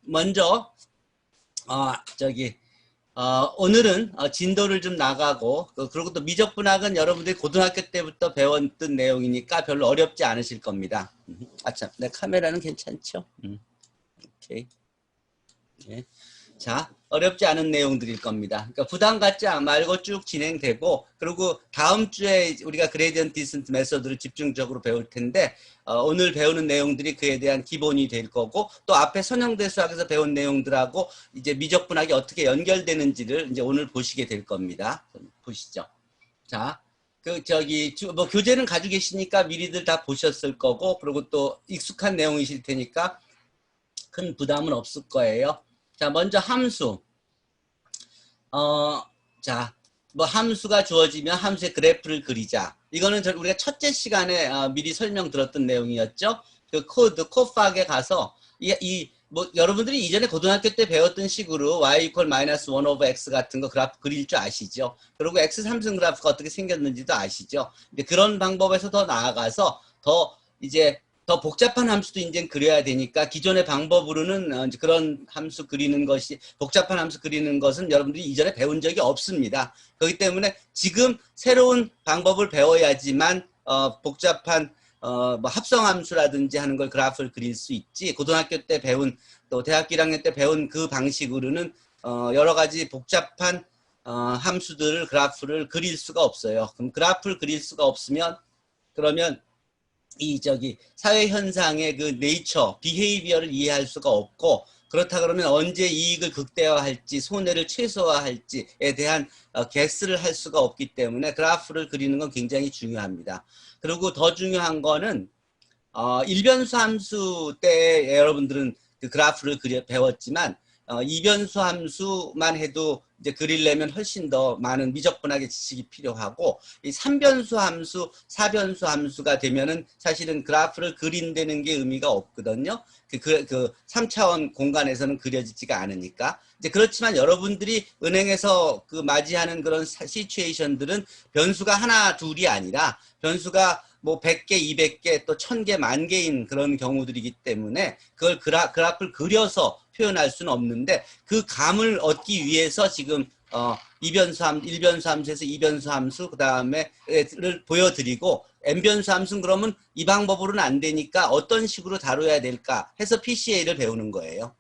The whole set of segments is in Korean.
먼저 오늘은 진도를 좀 나가고 그리고 또 미적분학은 여러분들이 고등학교 때부터 배웠던 내용이니까 별로 어렵지 않으실 겁니다. 참, 내 카메라는 괜찮죠? 오케이. 네. 자, 어렵지 않은 내용들일 겁니다. 그러니까 부담 갖지 말고 쭉 진행되고, 그리고 다음 주에 우리가 그레디언트 디센트 메소드를 집중적으로 배울 텐데, 오늘 배우는 내용들이 그에 대한 기본이 될 거고, 또 앞에 선형대 수학에서 배운 내용들하고 이제 미적분학이 어떻게 연결되는지를 이제 오늘 보시게 될 겁니다. 보시죠. 자, 뭐 교재는 가지고 계시니까 미리들 다 보셨을 거고, 그리고 또 익숙한 내용이실 테니까 큰 부담은 없을 거예요. 자, 먼저 함수. 뭐 함수가 주어지면 함수의 그래프를 그리자. 이거는 우리가 첫째 시간에 미리 설명 들었던 내용이었죠. 그 코팍에 가서 뭐 여러분들이 이전에 고등학교 때 배웠던 식으로 y equal 마이너스 1 over x 같은 거 그래프 그릴 줄 아시죠. 그리고 x 삼승 그래프가 어떻게 생겼는지도 아시죠. 근데 그런 방법에서 더 나아가서 더 복잡한 함수도 이제 그려야 되니까 기존의 방법으로는 그런 함수 그리는 것이 복잡한 함수 그리는 것은 여러분들이 이전에 배운 적이 없습니다. 그렇기 때문에 지금 새로운 방법을 배워야지만 복잡한 뭐 합성함수라든지 하는 걸 그래프를 그릴 수 있지, 고등학교 때 배운 또 대학교 1학년 때 배운 그 방식으로는 여러 가지 복잡한 함수들을 그래프를 그릴 수가 없어요. 그럼 그래프를 그릴 수가 없으면 그러면 사회 현상의 그 네이처, 비헤이비어를 이해할 수가 없고, 그렇다 그러면 언제 이익을 극대화할지 손해를 최소화할지에 대한 개스를 할 수가 없기 때문에 그래프를 그리는 건 굉장히 중요합니다. 그리고 더 중요한 거는 일변수 함수 때 여러분들은 그 그래프를 배웠지만 이변수 함수만 해도 이제 그리려면 훨씬 더 많은 미적분학의 지식이 필요하고, 이 3변수 함수, 4변수 함수가 되면은 사실은 그래프를 그린다는 게 의미가 없거든요. 그 3차원 공간에서는 그려지지가 않으니까. 이제 그렇지만 여러분들이 은행에서 그 맞이하는 그런 시츄에이션들은 변수가 하나, 둘이 아니라 변수가 뭐 100개, 200개, 또 1000개, 10,000개인 그런 경우들이기 때문에 그걸 그래프를 그려서 표현할 수는 없는데, 그 감을 얻기 위해서 지금 일변수 함수에서 이변수 함수 그 다음에를 보여드리고, n변수 함수는 그러면 이 방법으로는 안 되니까 어떤 식으로 다뤄야 될까 해서 PCA를 배우는 거예요.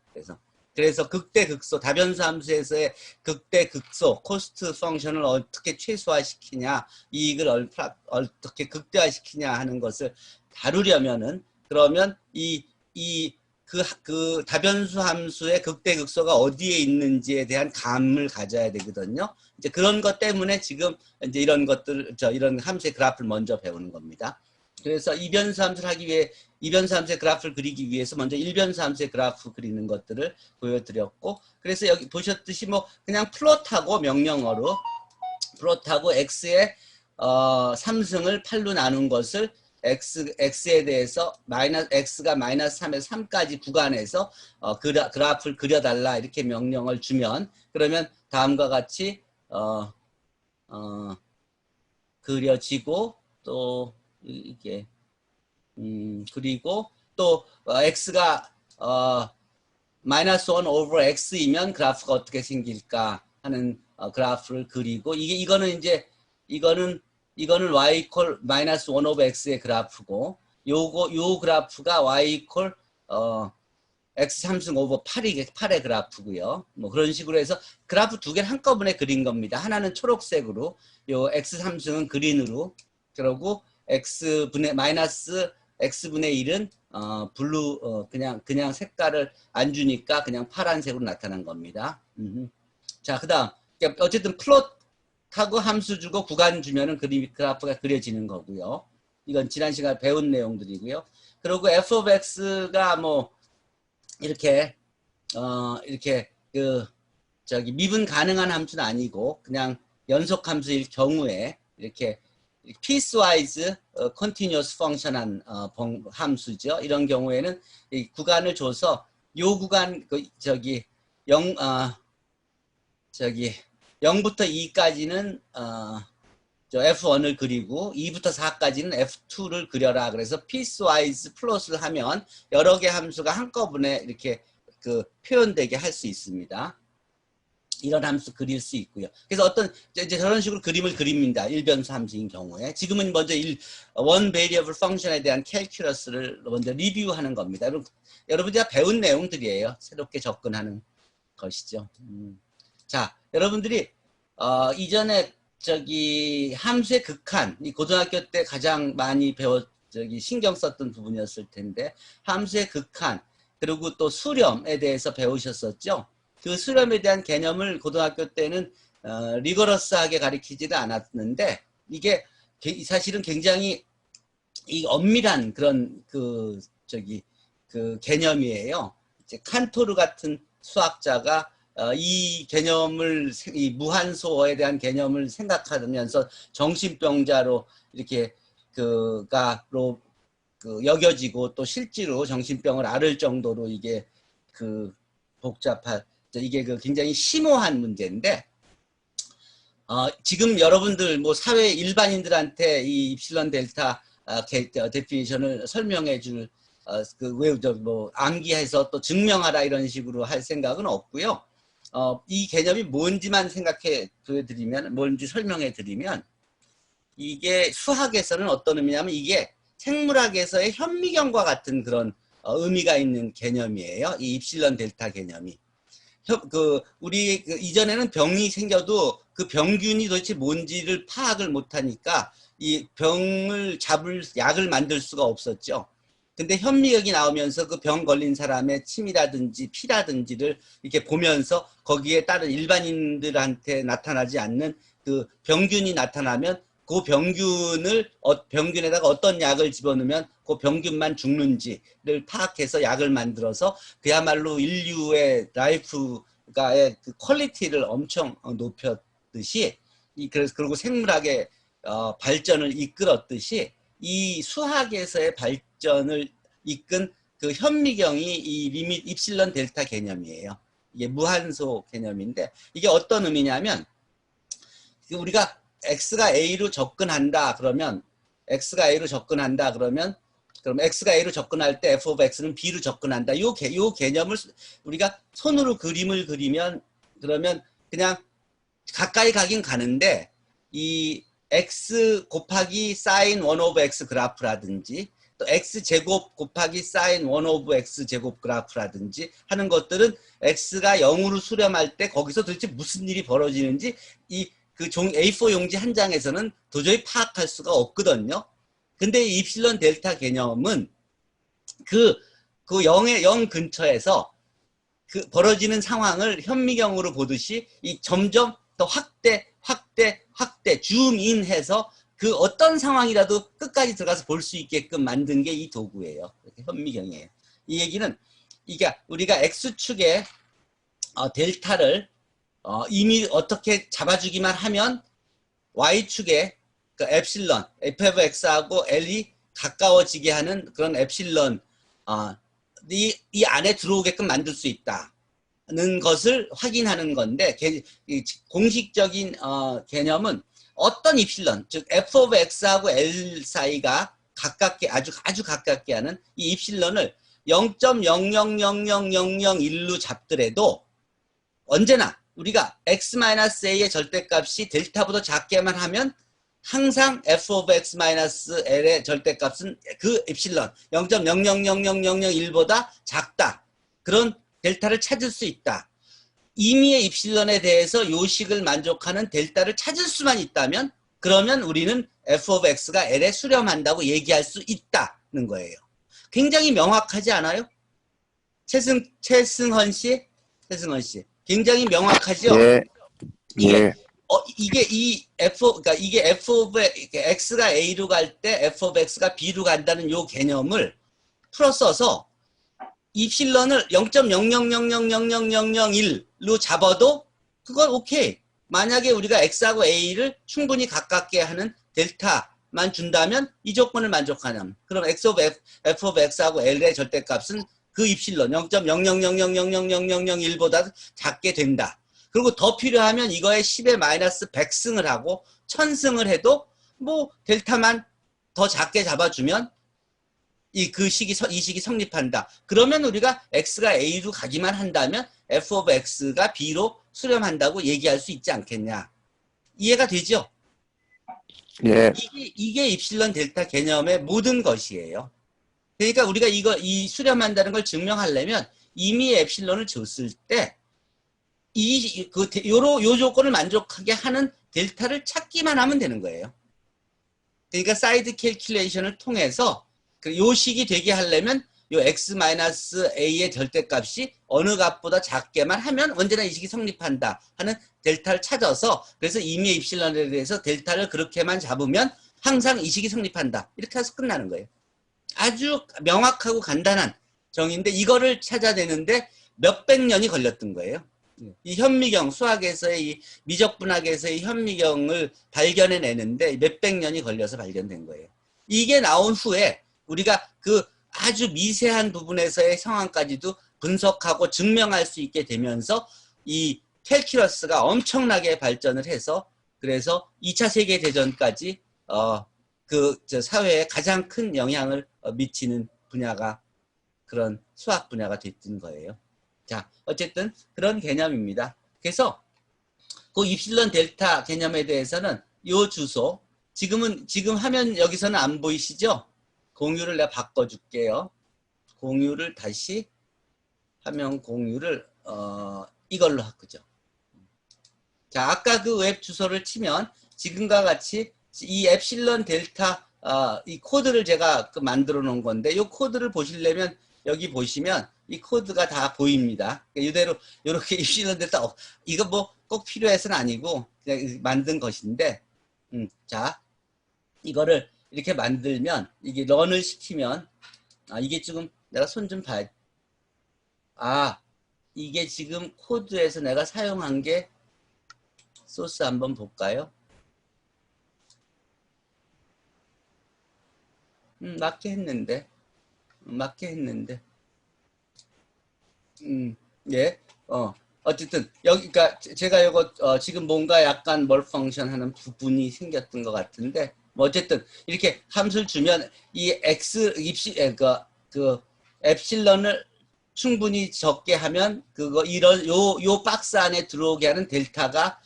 그래서 극대극소, 다변수 함수에서의 극대극소, 코스트 펑션을 어떻게 최소화시키냐, 이익을 어떻게 극대화시키냐 하는 것을 다루려면은, 그러면 그 다변수 함수의 극대극소가 어디에 있는지에 대한 감을 가져야 되거든요. 이제 그런 것 때문에 지금 이제 이런 함수의 그래프를 먼저 배우는 겁니다. 그래서 이변수 함수를 하기 위해, 이변수 함수의 그래프를 그리기 위해서 먼저 일변수 함수의 그래프 그리는 것들을 보여드렸고, 그래서 여기 보셨듯이 뭐 그냥 플롯하고, 명령어로 플롯하고 x의 3승을 8로 나눈 것을 x에 대해서 x가 마이너스 3에서 3까지 구간에서 그래프를 그려달라 이렇게 명령을 주면, 그러면 다음과 같이 그려지고, 또 이게 그리고 또 x가 마이너스 1 over x이면 그래프가 어떻게 생길까 하는 그래프를 그리고, 이거는 y equal 마이너스 1 over x의 그래프고, 요 그래프가 y equal x 3승 오버 8의 그래프고요. 뭐 그런 식으로 해서 그래프 두 개를 한꺼번에 그린 겁니다. 하나는 초록색으로, 요 x 3승은 그린으로, 그리고 마이너스 x분의 1은 블루, 그냥 색깔을 안 주니까 그냥 파란색으로 나타난 겁니다. 자, 그 다음 어쨌든 플롯하고 함수 주고 구간 주면은 그래프가 그려지는 거고요. 이건 지난 시간에 배운 내용들이고요. 그리고 f of x가 뭐 이렇게 미분 가능한 함수는 아니고 그냥 연속 함수일 경우에 이렇게 piecewise continuous function한 함수죠. 이런 경우에는 이 구간을 줘서 요 구간 0부터 2까지는 F1을 그리고 2부터 4까지는 F2를 그려라. 그래서 piecewise 플롯을 하면 여러 개 함수가 한꺼번에 이렇게 그 표현되게 할 수 있습니다. 이런 함수 그릴 수 있고요. 그래서 어떤 이제 저런 식으로 그림을 그립니다. 일변수 함수인 경우에 지금은 먼저 원 베리어블 펑션에 대한 캘큘러스를 먼저 리뷰하는 겁니다. 여러분들이 다 배운 내용들이에요. 새롭게 접근하는 것이죠. 자, 여러분들이 이전에 저기 함수의 극한, 이 고등학교 때 가장 많이 신경 썼던 부분이었을 텐데 함수의 극한 그리고 또 수렴에 대해서 배우셨었죠. 그 수렴에 대한 개념을 고등학교 때는 리거러스하게 가르치지는 않았는데 이게 사실은 굉장히 이 엄밀한 그런 그 개념이에요. 이제 칸토르 같은 수학자가 이 개념을 이 무한소에 대한 개념을 생각하면서 정신병자로 이렇게 여겨지고 또 실제로 정신병을 앓을 정도로 이게 이게 굉장히 심오한 문제인데 지금 여러분들 뭐 사회 일반인들한테 이 입실론 델타 데피니션을 설명해 줄 뭐 암기해서 또 증명하라 이런 식으로 할 생각은 없고요. 이 개념이 뭔지만 뭔지 설명해 드리면 이게 수학에서는 어떤 의미냐면 이게 생물학에서의 현미경과 같은 그런 의미가 있는 개념이에요. 이 입실론 델타 개념이. 우리 이전에는 병이 생겨도 그 병균이 도대체 뭔지를 파악을 못하니까 이 병을 잡을 약을 만들 수가 없었죠. 근데 현미경이 나오면서 그 병 걸린 사람의 침이라든지 피라든지를 이렇게 보면서 거기에 따른 일반인들한테 나타나지 않는 그 병균이 나타나면 그 병균에다가 어떤 약을 집어넣으면 그 병균만 죽는지를 파악해서 약을 만들어서 그야말로 인류의 라이프가의 그 퀄리티를 엄청 높였듯이 그리고 생물학의 발전을 이끌었듯이 이 수학에서의 발전을 이끈 그 현미경이 이 리밋 입실론 델타 개념이에요. 이게 무한소 개념인데 이게 어떤 의미냐면 우리가 x가 a로 접근한다 그러면 그럼 x가 a로 접근할 때 f of x는 b로 접근한다. 요 개념을 우리가 손으로 그림을 그리면 그러면 그냥 가까이 가긴 가는데 이 x 곱하기 sin 1 of x 그래프라든지 또 x제곱 곱하기 sin 1 of x제곱 그래프라든지 하는 것들은 x가 0으로 수렴할 때 거기서 도대체 무슨 일이 벌어지는지 그 A4 용지 한 장에서는 도저히 파악할 수가 없거든요. 근데 이 입실론 델타 개념은 그 0 근처에서 그 벌어지는 상황을 현미경으로 보듯이 이 점점 더 확대 줌인해서 그 어떤 상황이라도 끝까지 들어가서 볼 수 있게끔 만든 게 이 도구예요. 현미경이에요. 이 얘기는 이게 우리가 x축의 델타를 이미 어떻게 잡아주기만 하면 y축의 그 엡실론 fx하고 l이 가까워지게 하는 그런 엡실론 이 안에 들어오게끔 만들 수 있다는 것을 확인하는 건데 공식적인 개념은 어떤 입실론 즉 f of x하고 l 사이가 가깝게 아주 가깝게 하는 이 입실론을 0.000001로 잡더라도 언제나 우리가 x-a의 절대값이 델타보다 작게만 하면 항상 f of x-l의 절대값은 그 엡실론 0.000001보다 작다. 그런 델타를 찾을 수 있다. 임의의 입실론에 대해서 요식을 만족하는 델타를 찾을 수만 있다면 그러면 우리는 f of x가 l에 수렴한다고 얘기할 수 있다는 거예요. 굉장히 명확하지 않아요? 최승헌 씨? 굉장히 명확하죠? 예. 예. 이게 그러니까 이게 f of x가 a로 갈 때 f of x가 b로 간다는 요 개념을 풀어써서 입실론을 0.00000001로 잡아도 그건 오케이. 만약에 우리가 x하고 a를 충분히 가깝게 하는 델타만 준다면 이 조건을 만족하냐면 그럼 f of x하고 l의 절대값은 그 입실론 0.00000001보다 작게 된다. 그리고 더 필요하면 이거에 10의 마이너스 100승을 하고 1000승을 해도 뭐 델타만 더 작게 잡아주면 이 식이 성립한다. 그러면 우리가 x가 a로 가기만 한다면 f of x가 b로 수렴한다고 얘기할 수 있지 않겠냐. 이해가 되죠? 예. 이게 입실론 델타 개념의 모든 것이에요. 그러니까 우리가 이 수렴한다는 걸 증명하려면 이미 엡실론을 줬을 때 요 조건을 만족하게 하는 델타를 찾기만 하면 되는 거예요. 그러니까 사이드 캘큘레이션을 통해서 요 식이 되게 하려면 요 x-a의 절대값이 어느 값보다 작게만 하면 언제나 이 식이 성립한다 하는 델타를 찾아서 그래서 이미 입실론에 대해서 델타를 그렇게만 잡으면 항상 이 식이 성립한다. 이렇게 해서 끝나는 거예요. 아주 명확하고 간단한 정의인데 이거를 찾아내는데 몇백 년이 걸렸던 거예요. 이 현미경, 수학에서의 이 미적분학에서의 현미경을 발견해내는데 몇백 년이 걸려서 발견된 거예요. 이게 나온 후에 우리가 그 아주 미세한 부분에서의 상황까지도 분석하고 증명할 수 있게 되면서 이 캘큘러스가 엄청나게 발전을 해서 그래서 2차 세계대전까지 사회에 가장 큰 영향을 미치는 분야가 그런 수학 분야가 됐던 거예요. 자, 어쨌든 그런 개념입니다. 그래서 그 입실론 델타 개념에 대해서는 요 주소 지금 화면 여기서는 안 보이시죠? 공유를 내가 바꿔줄게요. 공유를 다시 화면 공유를 이걸로 바꾸죠. 자, 아까 그 웹 주소를 치면 지금과 같이 이 엡실론 델타 이 코드를 제가 만들어 놓은 건데 이 코드를 보시려면 여기 보시면 이 코드가 다 보입니다. 이대로 이렇게 입실론 델타 이거 뭐 꼭 필요해서는 아니고 그냥 만든 것인데 자 이거를 이렇게 만들면 이게 런을 시키면 이게 지금 내가 손 좀 봐야 이게 지금 코드에서 내가 사용한 게 소스 한번 볼까요? 맞게 했는데 예, 어쨌든 여기가 제가 이거 지금 뭔가 약간 멀펑션 하는 부분이 생겼던 것 같은데 뭐 어쨌든 이렇게 함수를 주면 이 x 그 엡실론을 충분히 적게 하면 이런 요 박스 안에 들어오게 하는 델타가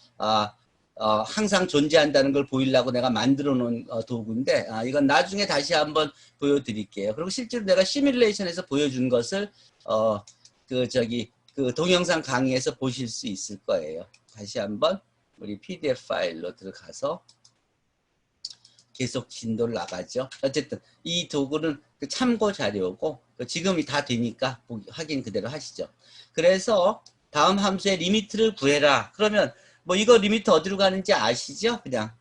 항상 존재한다는 걸 보이려고 내가 만들어 놓은 도구인데 이건 나중에 다시 한번 보여드릴게요. 그리고 실제로 내가 시뮬레이션에서 보여준 것을 그 동영상 강의에서 보실 수 있을 거예요. 다시 한번 우리 PDF 파일로 들어가서 계속 진도를 나가죠. 어쨌든 이 도구는 참고 자료고 지금이 다 되니까 확인 그대로 하시죠. 그래서 다음 함수의 리미트를 구해라. 그러면 뭐 이거 리미트 어디로 가는지 아시죠? 그냥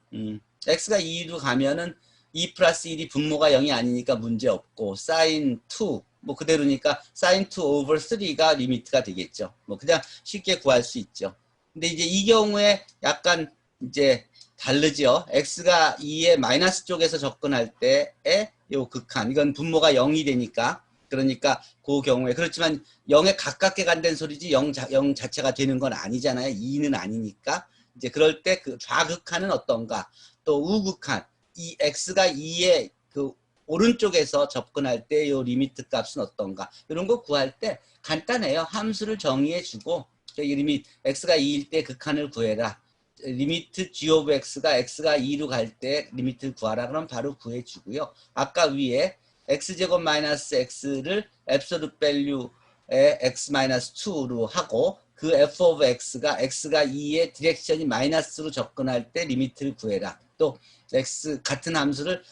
x가 2로 가면은 2 플러스 1이 분모가 0이 아니니까 문제 없고 sin 2 뭐 그대로니까 sin 2 over 3가 리미트가 되겠죠. 뭐 그냥 쉽게 구할 수 있죠. 근데 이제 이 경우에 약간 이제 다르죠. x가 2의 마이너스 쪽에서 접근할 때의 요 극한 이건 분모가 0이 되니까 그러니까 그 경우에 그렇지만 0에 가깝게 간다는 소리지 0 자체가 되는 건 아니잖아요. 2는 아니니까 이제 그럴 때 그 좌극한은 어떤가 또 우극한 이 x가 2의 그 오른쪽에서 접근할 때 요 리미트 값은 어떤가 이런 거 구할 때 간단해요. 함수를 정의해 주고 리미트 x가 2일 때 극한을 구해라. 리미트 g of x가 2로 갈 때 리미트를 구하라. 그럼 바로 구해 주고요. 아까 위에 x제곱 마이너스 x를 앱솔루트 밸류의 x 마이너스 2로 하고 그 f of x가 2의 디렉션이 마이너스로 접근할 때 리미트를 구해라. 또 x 같은 함수를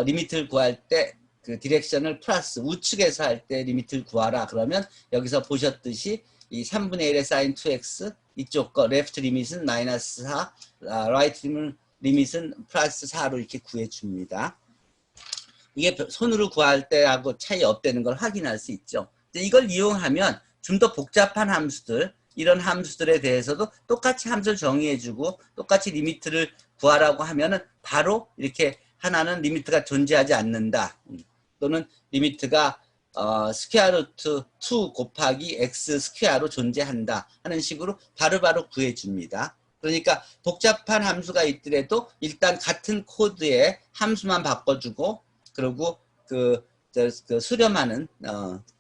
리미트를 구할 때 그 디렉션을 플러스 우측에서 할 때 리미트를 구하라. 그러면 여기서 보셨듯이 이 3분의 1의 sin 2x 이쪽 거 레프트 리밋은 마이너스 4, 라이트 리밋은 플러스 4로 이렇게 구해줍니다. 이게 손으로 구할 때하고 차이 없다는 걸 확인할 수 있죠. 이걸 이용하면 좀 더 복잡한 함수들, 이런 함수들에 대해서도 똑같이 함수를 정의해주고 똑같이 리미트를 구하라고 하면은 바로 이렇게 하나는 리미트가 존재하지 않는다. 또는 리미트가 스퀘어 루트 2 곱하기 x 스퀘어로 존재한다 하는 식으로 바로바로 구해줍니다. 그러니까 복잡한 함수가 있더라도 일단 같은 코드에 함수만 바꿔주고 그리고 그 수렴하는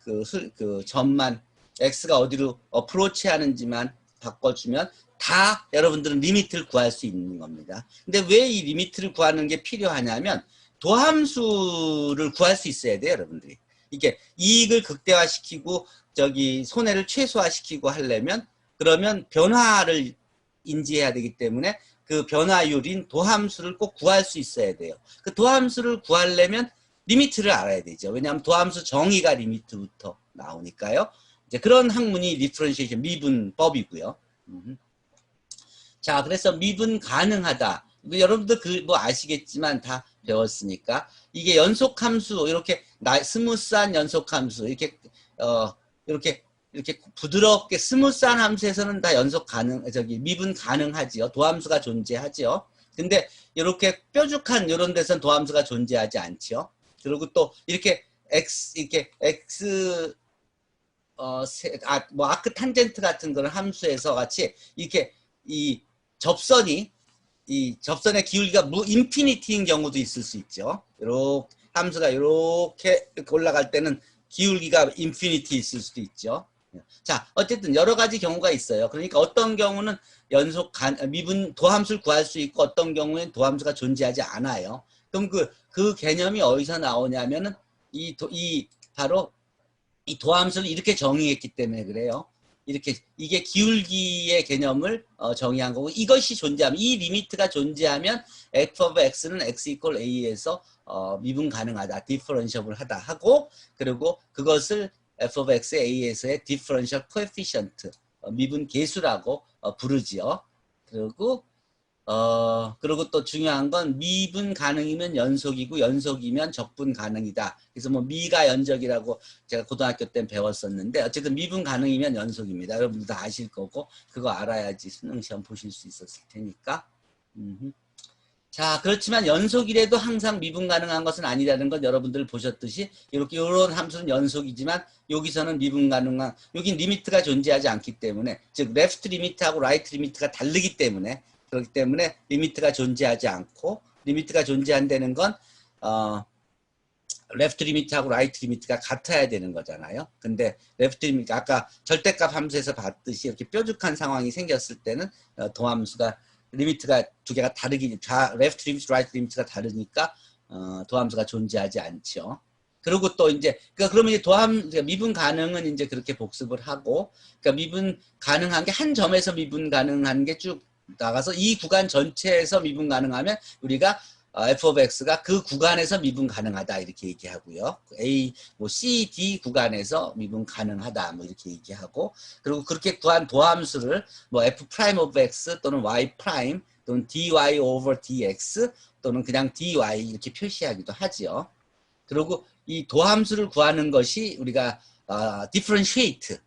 그 점만 x가 어디로 어프로치 하는지만 바꿔주면 다 여러분들은 리미트를 구할 수 있는 겁니다. 근데 왜 이 리미트를 구하는 게 필요하냐면 도함수를 구할 수 있어야 돼요, 여러분들이. 이게 이익을 극대화시키고 저기 손해를 최소화시키고 하려면 그러면 변화를 인지해야 되기 때문에 그 변화율인 도함수를 꼭 구할 수 있어야 돼요. 그 도함수를 구하려면 리미트를 알아야 되죠. 왜냐하면 도함수 정의가 리미트부터 나오니까요. 이제 그런 학문이 디퍼런시에이션 미분법이고요. 자, 그래서 미분 가능하다. 여러분들 그 뭐 아시겠지만 다 배웠으니까 이게 연속함수 이렇게 스무스한 연속함수 이렇게 부드럽게 스무스한 함수에서는 다 미분 가능하지요. 도함수가 존재하지요. 근데 이렇게 뾰족한 이런 데서는 도함수가 존재하지 않지요. 그리고 또 이렇게 x 뭐 아크 탄젠트 같은 그런 함수에서 같이 이렇게 이 접선의 기울기가 인피니티인 경우도 있을 수 있죠. 이렇게 함수가 이렇게 올라갈 때는 기울기가 인피니티 있을 수도 있죠. 자, 어쨌든 여러 가지 경우가 있어요. 그러니까 어떤 경우는 미분 도함수를 구할 수 있고 어떤 경우에는 도함수가 존재하지 않아요. 그럼 그 개념이 어디서 나오냐면은 바로 이 도함수를 이렇게 정의했기 때문에 그래요. 이게 기울기의 개념을 정의한 거고 이것이 존재하면 이 리미트가 존재하면 f of x는 x equal a에서 미분 가능하다, 디퍼런셔블 하다 하고 그리고 그것을 f of x a에서의 디퍼런셜 코에피션트 미분 계수라고 부르지요. 그리고 또 중요한 건 미분 가능이면 연속이고 연속이면 적분 가능이다. 그래서 뭐 미가 연적이라고 제가 고등학교 때 배웠었는데 어쨌든 미분 가능이면 연속입니다. 여러분들 다 아실 거고 그거 알아야지 수능 시험 보실 수 있었을 테니까. 자, 그렇지만 연속이라도 항상 미분 가능한 것은 아니라는 건 여러분들 보셨듯이 이런 함수는 연속이지만 여기서는 미분 가능한 여긴 리미트가 존재하지 않기 때문에 즉 레프트 리미트하고 라이트 리미트가 다르기 때문에 그렇기 때문에 리미트가 존재하지 않고 리미트가 존재한다는 건 레프트 리미트하고 라이트 리미트가 같아야 되는 거잖아요. 근데 레프트 리미트 아까 절대값 함수에서 봤듯이 이렇게 뾰족한 상황이 생겼을 때는 도함수가 리미트가 두 개가 레프트 리미트, 라이트 리미트가 다르니까 도함수가 존재하지 않죠. 그리고 또 이제 그러면 이제 미분 가능은 이제 그렇게 복습을 하고 그러니까 미분 가능한 게 한 점에서 미분 가능한 게 쭉 나가서 이 구간 전체에서 미분 가능하면 우리가 f of x가 그 구간에서 미분 가능하다 이렇게 얘기하고요. A, 뭐 C, D 구간에서 미분 가능하다 뭐 이렇게 얘기하고 그리고 그렇게 구한 도함수를 뭐 f prime of x 또는 y prime 또는 dy over dx 또는 그냥 dy 이렇게 표시하기도 하지요. 그리고 이 도함수를 구하는 것이 우리가 differentiate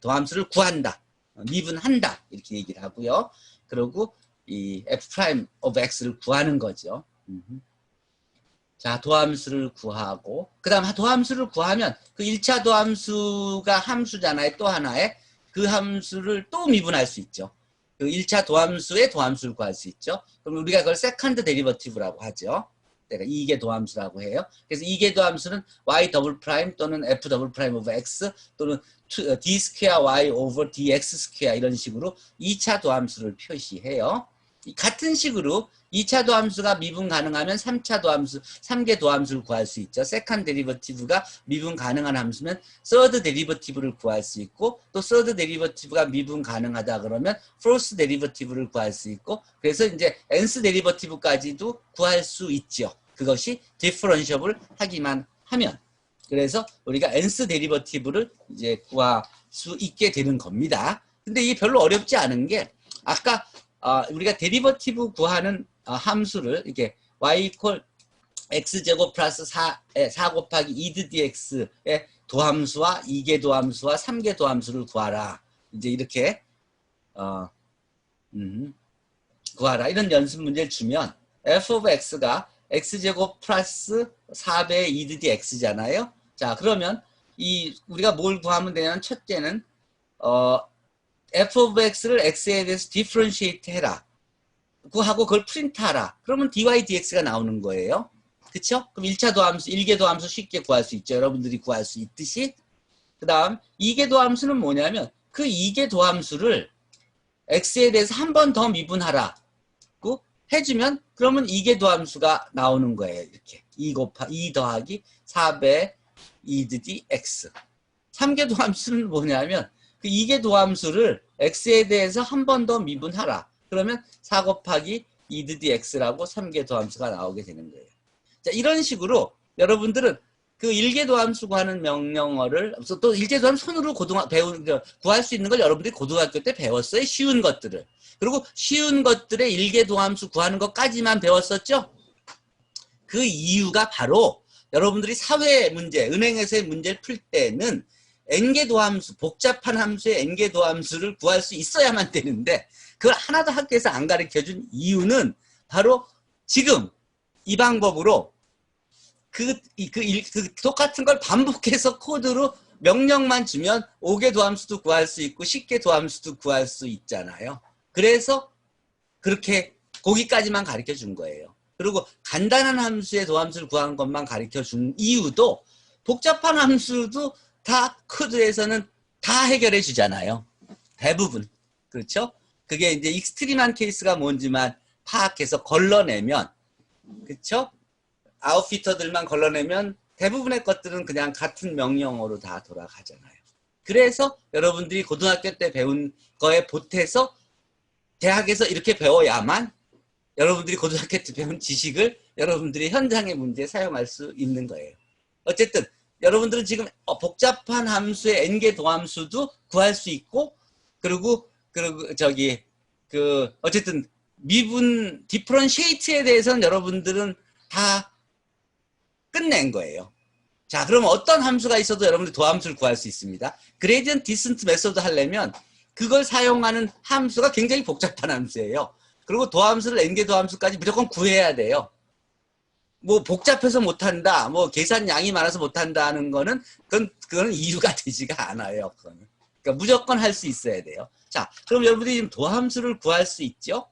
도함수를 구한다, 미분한다 이렇게 얘기를 하고요. 그리고 이 f prime of x를 구하는 거죠. 자, 도함수를 구하고 그 다음 도함수를 구하면 그 1차 도함수가 함수잖아요. 또 하나의 그 함수를 또 미분할 수 있죠. 그 1차 도함수의 도함수를 구할 수 있죠. 그럼 우리가 그걸 세컨드 데리버티브라고 하죠. 내가 2개 도함수라고 해요. 그래서 2개 도함수는 y 더블 프라임 또는 f 더블 프라임 오브 x 또는 d 스퀘어 y 오버 dx 스퀘어 이런 식으로 2차 도함수를 표시해요. 같은 식으로 2차 도함수가 미분 가능하면 3차 도함수, 3개 도함수를 구할 수 있죠. 세컨드 데리버티브가 미분 가능한 함수면 서드 데리버티브를 구할 수 있고 또 서드 데리버티브가 미분 가능하다 그러면 포스 데리버티브를 구할 수 있고 그래서 이제 n스 데리버티브까지도 구할 수 있죠. 그것이 디퍼런셔블 하기만 하면 그래서 우리가 n스 데리버티브를 이제 구할 수 있게 되는 겁니다. 근데 이게 별로 어렵지 않은 게 아까 우리가 데리버티브 구하는 함수를 이렇게 y 이퀄 x제곱 플러스 4 곱하기 2드 dx의 도함수와 2개 도함수와 3개 도함수를 구하라. 이제 이렇게 구하라. 이런 연습 문제를 주면 f of x가 x제곱 플러스 4배의 2드 dx잖아요. 자, 그러면 우리가 뭘 구하면 되냐면 첫째는 f of x를 x에 대해서 differentiate 해라. 하고 그걸 프린트하라. 그러면 dy dx가 나오는 거예요. 그쵸? 그럼 1차 도함수, 1개 도함수 쉽게 구할 수 있죠. 여러분들이 구할 수 있듯이. 그 다음 2개 도함수는 뭐냐면 그 2개 도함수를 x에 대해서 한 번 더 미분하라고 해주면 그러면 2개 도함수가 나오는 거예요. 이렇게 2 더하기 4배 2 더하기 x. 3개 도함수는 뭐냐면 그 2개 도함수를 x에 대해서 한 번 더 미분하라. 그러면 4 곱하기 2 더하기 x라고 3개 도함수가 나오게 되는 거예요. 자, 이런 식으로 여러분들은 그 1개 도함수 구하는 명령어를 또 1개 도함수 손으로 구할 수 있는 걸 여러분들이 고등학교 때 배웠어요. 쉬운 것들을. 그리고 쉬운 것들의 1개 도함수 구하는 것까지만 배웠었죠. 그 이유가 바로 여러분들이 사회 문제, 은행에서의 문제를 풀 때는 n개 도함수, 복잡한 함수의 n개 도함수를 구할 수 있어야만 되는데 그걸 하나도 학교에서 안 가르쳐준 이유는 바로 지금 이 방법으로 똑같은 걸 반복해서 코드로 명령만 주면 5개 도함수도 구할 수 있고 10개 도함수도 구할 수 있잖아요. 그래서 그렇게 거기까지만 가르쳐 준 거예요. 그리고 간단한 함수의 도함수를 구하는 것만 가르쳐 준 이유도 복잡한 함수도 다 코드에서는 다 해결해 주잖아요. 대부분. 그렇죠? 그게 이제 익스트림한 케이스가 뭔지만 파악해서 걸러내면, 그렇죠? 아웃피터들만 걸러내면 대부분의 것들은 그냥 같은 명령어로 다 돌아가잖아요. 그래서 여러분들이 고등학교 때 배운 거에 보태서 대학에서 이렇게 배워야만 여러분들이 고등학교 때 배운 지식을 여러분들이 현장의 문제에 사용할 수 있는 거예요. 어쨌든 여러분들은 지금 복잡한 함수의 n개 도함수도 구할 수 있고 그리고 어쨌든 미분 디퍼런시에이트에 대해서는 여러분들은 다 끝낸 거예요. 자, 그럼 어떤 함수가 있어도 여러분들 도함수를 구할 수 있습니다. 그레디언트 디센트 메소드 하려면 그걸 사용하는 함수가 굉장히 복잡한 함수예요. 그리고 도함수를 n개 도함수까지 무조건 구해야 돼요. 뭐 복잡해서 못한다, 뭐 계산량이 많아서 못한다는 거는 그거는 이유가 되지가 않아요. 그거는. 그러니까 무조건 할 수 있어야 돼요. 자, 그럼 여러분들이 지금 도함수를 구할 수 있죠?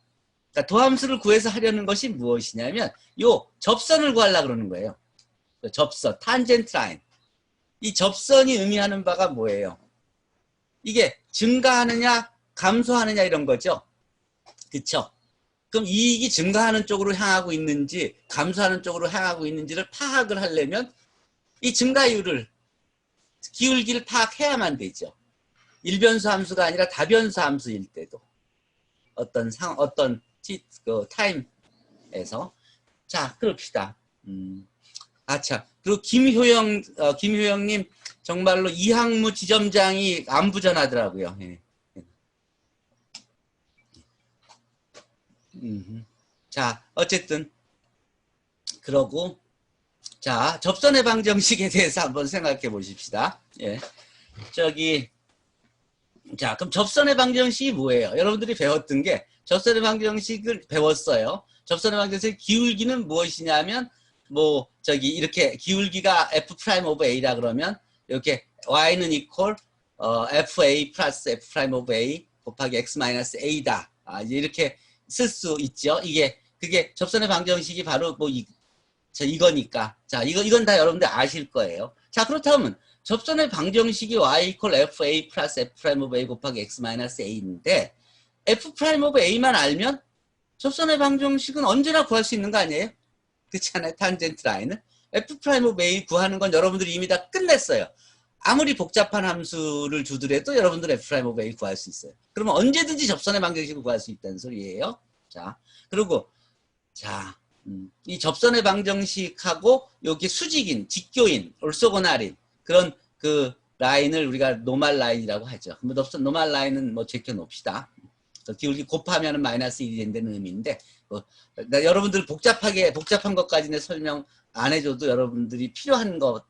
그러니까 도함수를 구해서 하려는 것이 무엇이냐면 요 접선을 구하려고 그러는 거예요. 접선, 탄젠트 라인. 이 접선이 의미하는 바가 뭐예요? 이게 증가하느냐 감소하느냐 이런 거죠. 그쵸? 그럼 이익이 증가하는 쪽으로 향하고 있는지 감소하는 쪽으로 향하고 있는지를 파악을 하려면 이 증가율을 기울기를 파악해야만 되죠. 일변수 함수가 아니라 다변수 함수일 때도 어떤 타임에서. 자, 그럽시다. 자, 그리고 김효영님 정말로 이학무 지점장이 안부전하더라고요. 예. 자, 어쨌든 그러고 자, 접선의 방정식에 대해서 한번 생각해 보십시다. 예. 자, 그럼 접선의 방정식이 뭐예요? 여러분들이 배웠던 게 접선의 방정식을 배웠어요. 접선의 방정식 기울기는 무엇이냐면 이렇게 기울기가 f 프라임 오브 a라 그러면 이렇게 y는 equal fa 플러스 f 프라임 오브 a 곱하기 x 마이너스 a다. 이렇게 쓸 수 있죠. 그게 접선의 방정식이 바로 이거니까. 자, 이건 다 여러분들 아실 거예요. 자, 그렇다면 접선의 방정식이 y equal fa 플러스 f 프라임 오브 a 곱하기 x 마이너스 a인데 f 프라임 오브 a만 알면 접선의 방정식은 언제나 구할 수 있는 거 아니에요? 그렇지 않아요? 탄젠트 라인은 f 프라임 오브 a 구하는 건 여러분들이 이미 다 끝냈어요. 아무리 복잡한 함수를 주더라도 여러분들 f 프라임 오브 a 구할 수 있어요. 그러면 언제든지 접선의 방정식을 구할 수 있다는 소리예요. 자, 그리고 이 접선의 방정식하고 여기 수직인, 직교인, 올소고날인 그런 그 라인을 우리가 노말 라인이라고 하죠. 노말 라인은 제껴 놓읍시다. 기울기 곱하면 마이너스 1이 된다는 의미인데 여러분들 복잡한 것까지는 설명 안 해줘도 여러분들이 필요한 것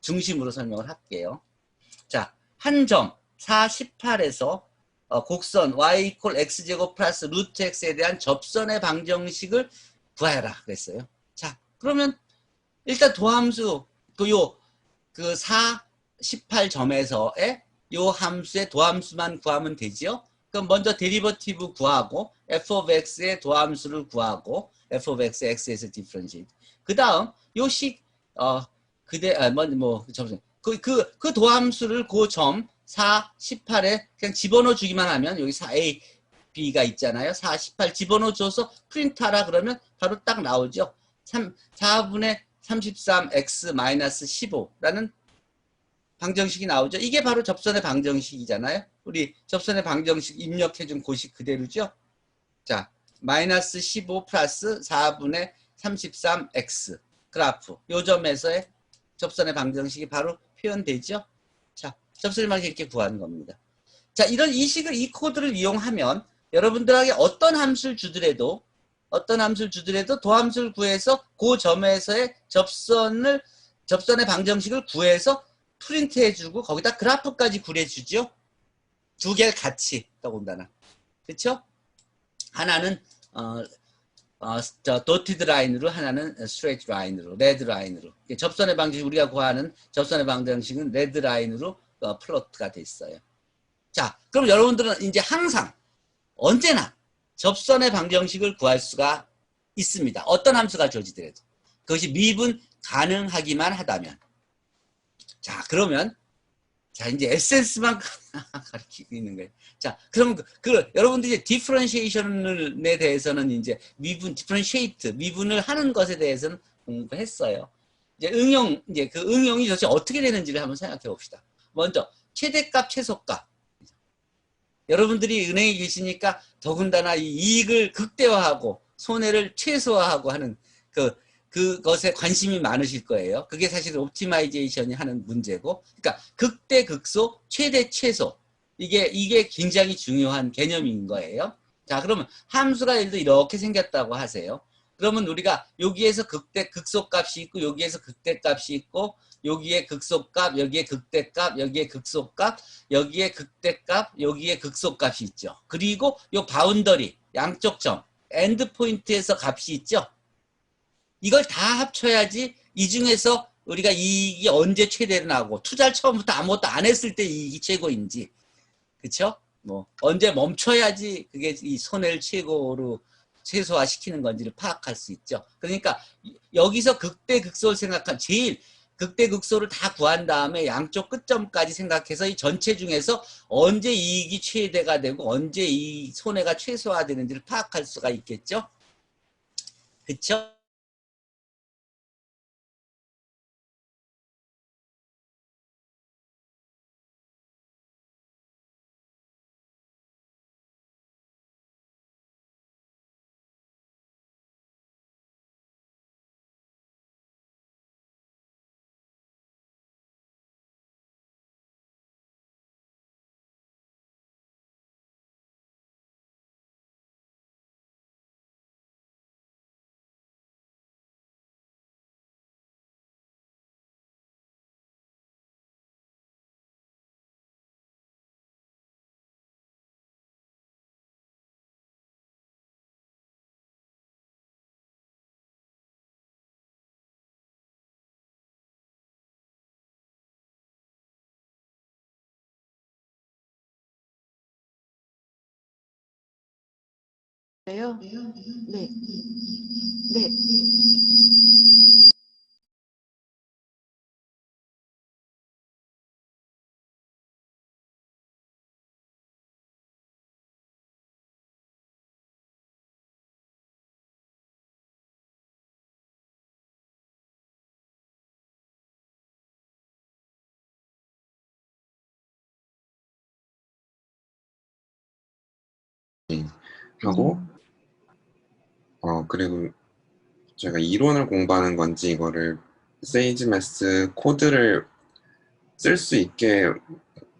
중심으로 설명을 할게요. 자, 한 점 4, 18에서 곡선 y equal x제곱 플러스 루트 x에 대한 접선의 방정식을 구하라 그랬어요. 자, 그러면 일단 도함수 4, 18점에서의 요 함수의 도함수만 구하면 되지요. 그럼 먼저 데리버티브 구하고 f of x의 도함수를 구하고 f of x, x에서 디퍼런시에이트. 그 다음 요식 잠시만요. 그 도함수를 그 점 4, 18에 그냥 집어넣어 주기만 하면 여기 4a, b가 있잖아요. 4, 18 집어넣어 줘서 프린트하라 그러면 바로 딱 나오죠. 4분의 33x 마이너스 15라는 방정식이 나오죠. 이게 바로 접선의 방정식이잖아요. 우리 접선의 방정식 입력해준 고식 그대로죠. 자, 마이너스 15 플러스 4분의 33x 그래프. 요 점에서의 접선의 방정식이 바로 표현되죠. 자, 접선의 방정식 이렇게 구하는 겁니다. 자, 이 코드를 이용하면 여러분들에게 어떤 함수를 주더라도 도함수를 구해서 그 점에서의 접선의 방정식을 구해서 프린트해주고 거기다 그래프까지 그려주죠. 두 개를 같이 더군다나. 그렇죠? 하나는 도티드 라인으로, 하나는 스트레이트 라인으로, 레드 라인으로. 접선의 방정식, 우리가 구하는 접선의 방정식은 레드 라인으로 플로트가 돼 있어요. 자, 그럼 여러분들은 이제 항상 언제나 접선의 방정식을 구할 수가 있습니다. 어떤 함수가 주어지더라도. 그것이 미분 가능하기만 하다면. 자, 그러면 자, 이제 에센스만 가르치고 있는 거예요. 자, 그럼 여러분들이 이제 디퍼런시에이션에 대해서는 이제 미분을 하는 것에 대해서는 공부했어요. 이제 그 응용이 도대체 어떻게 되는지를 한번 생각해 봅시다. 먼저 최대값, 최소값. 여러분들이 은행에 계시니까 더군다나 이 이익을 극대화하고 손해를 최소화하고 하는 그것에 관심이 많으실 거예요. 그게 사실 옵티마이제이션이 하는 문제고, 그러니까 극대 극소, 최대 최소, 이게 굉장히 중요한 개념인 거예요. 자, 그러면 함수가 예를 들어 이렇게 생겼다고 하세요. 그러면 우리가 여기에서 극대 극소값이 있고, 여기에서 극대값이 있고, 여기에 극소값, 여기에 극대값, 여기에 극소값, 여기에 극대값, 여기에 극소값이 있죠. 그리고 요 바운더리, 양쪽 점, 엔드 포인트에서 값이 있죠. 이걸 다 합쳐야지 이 중에서 우리가 이익이 언제 최대로 나고, 투자를 처음부터 아무것도 안 했을 때 이익이 최고인지, 그쵸? 뭐 언제 멈춰야지 그게 이 손해를 최고로 최소화시키는 건지를 파악할 수 있죠. 그러니까 여기서 극대극소를 생각한 제일 극대극소를 다 구한 다음에 양쪽 끝점까지 생각해서 이 전체 중에서 언제 이익이 최대가 되고 언제 이 손해가 최소화되는지를 파악할 수가 있겠죠. 그쵸? 요? 네. 네. 하고 그리고 제가 이론을 공부하는 건지 이거를 세이지 매스 코드를 쓸 수 있게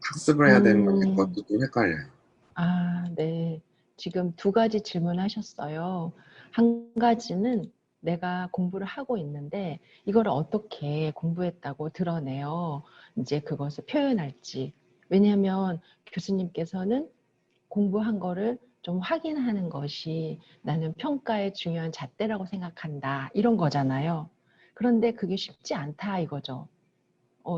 학습을 해야 되는 건지 그것도 좀 헷갈려요. 아, 네. 지금 두 가지 질문하셨어요. 한 가지는 내가 공부를 하고 있는데 이거를 어떻게 공부했다고 드러내요. 이제 그것을 표현할지. 왜냐하면 교수님께서는 공부한 거를 좀 확인하는 것이 나는 평가의 중요한 잣대라고 생각한다. 이런 거잖아요. 그런데 그게 쉽지 않다 이거죠.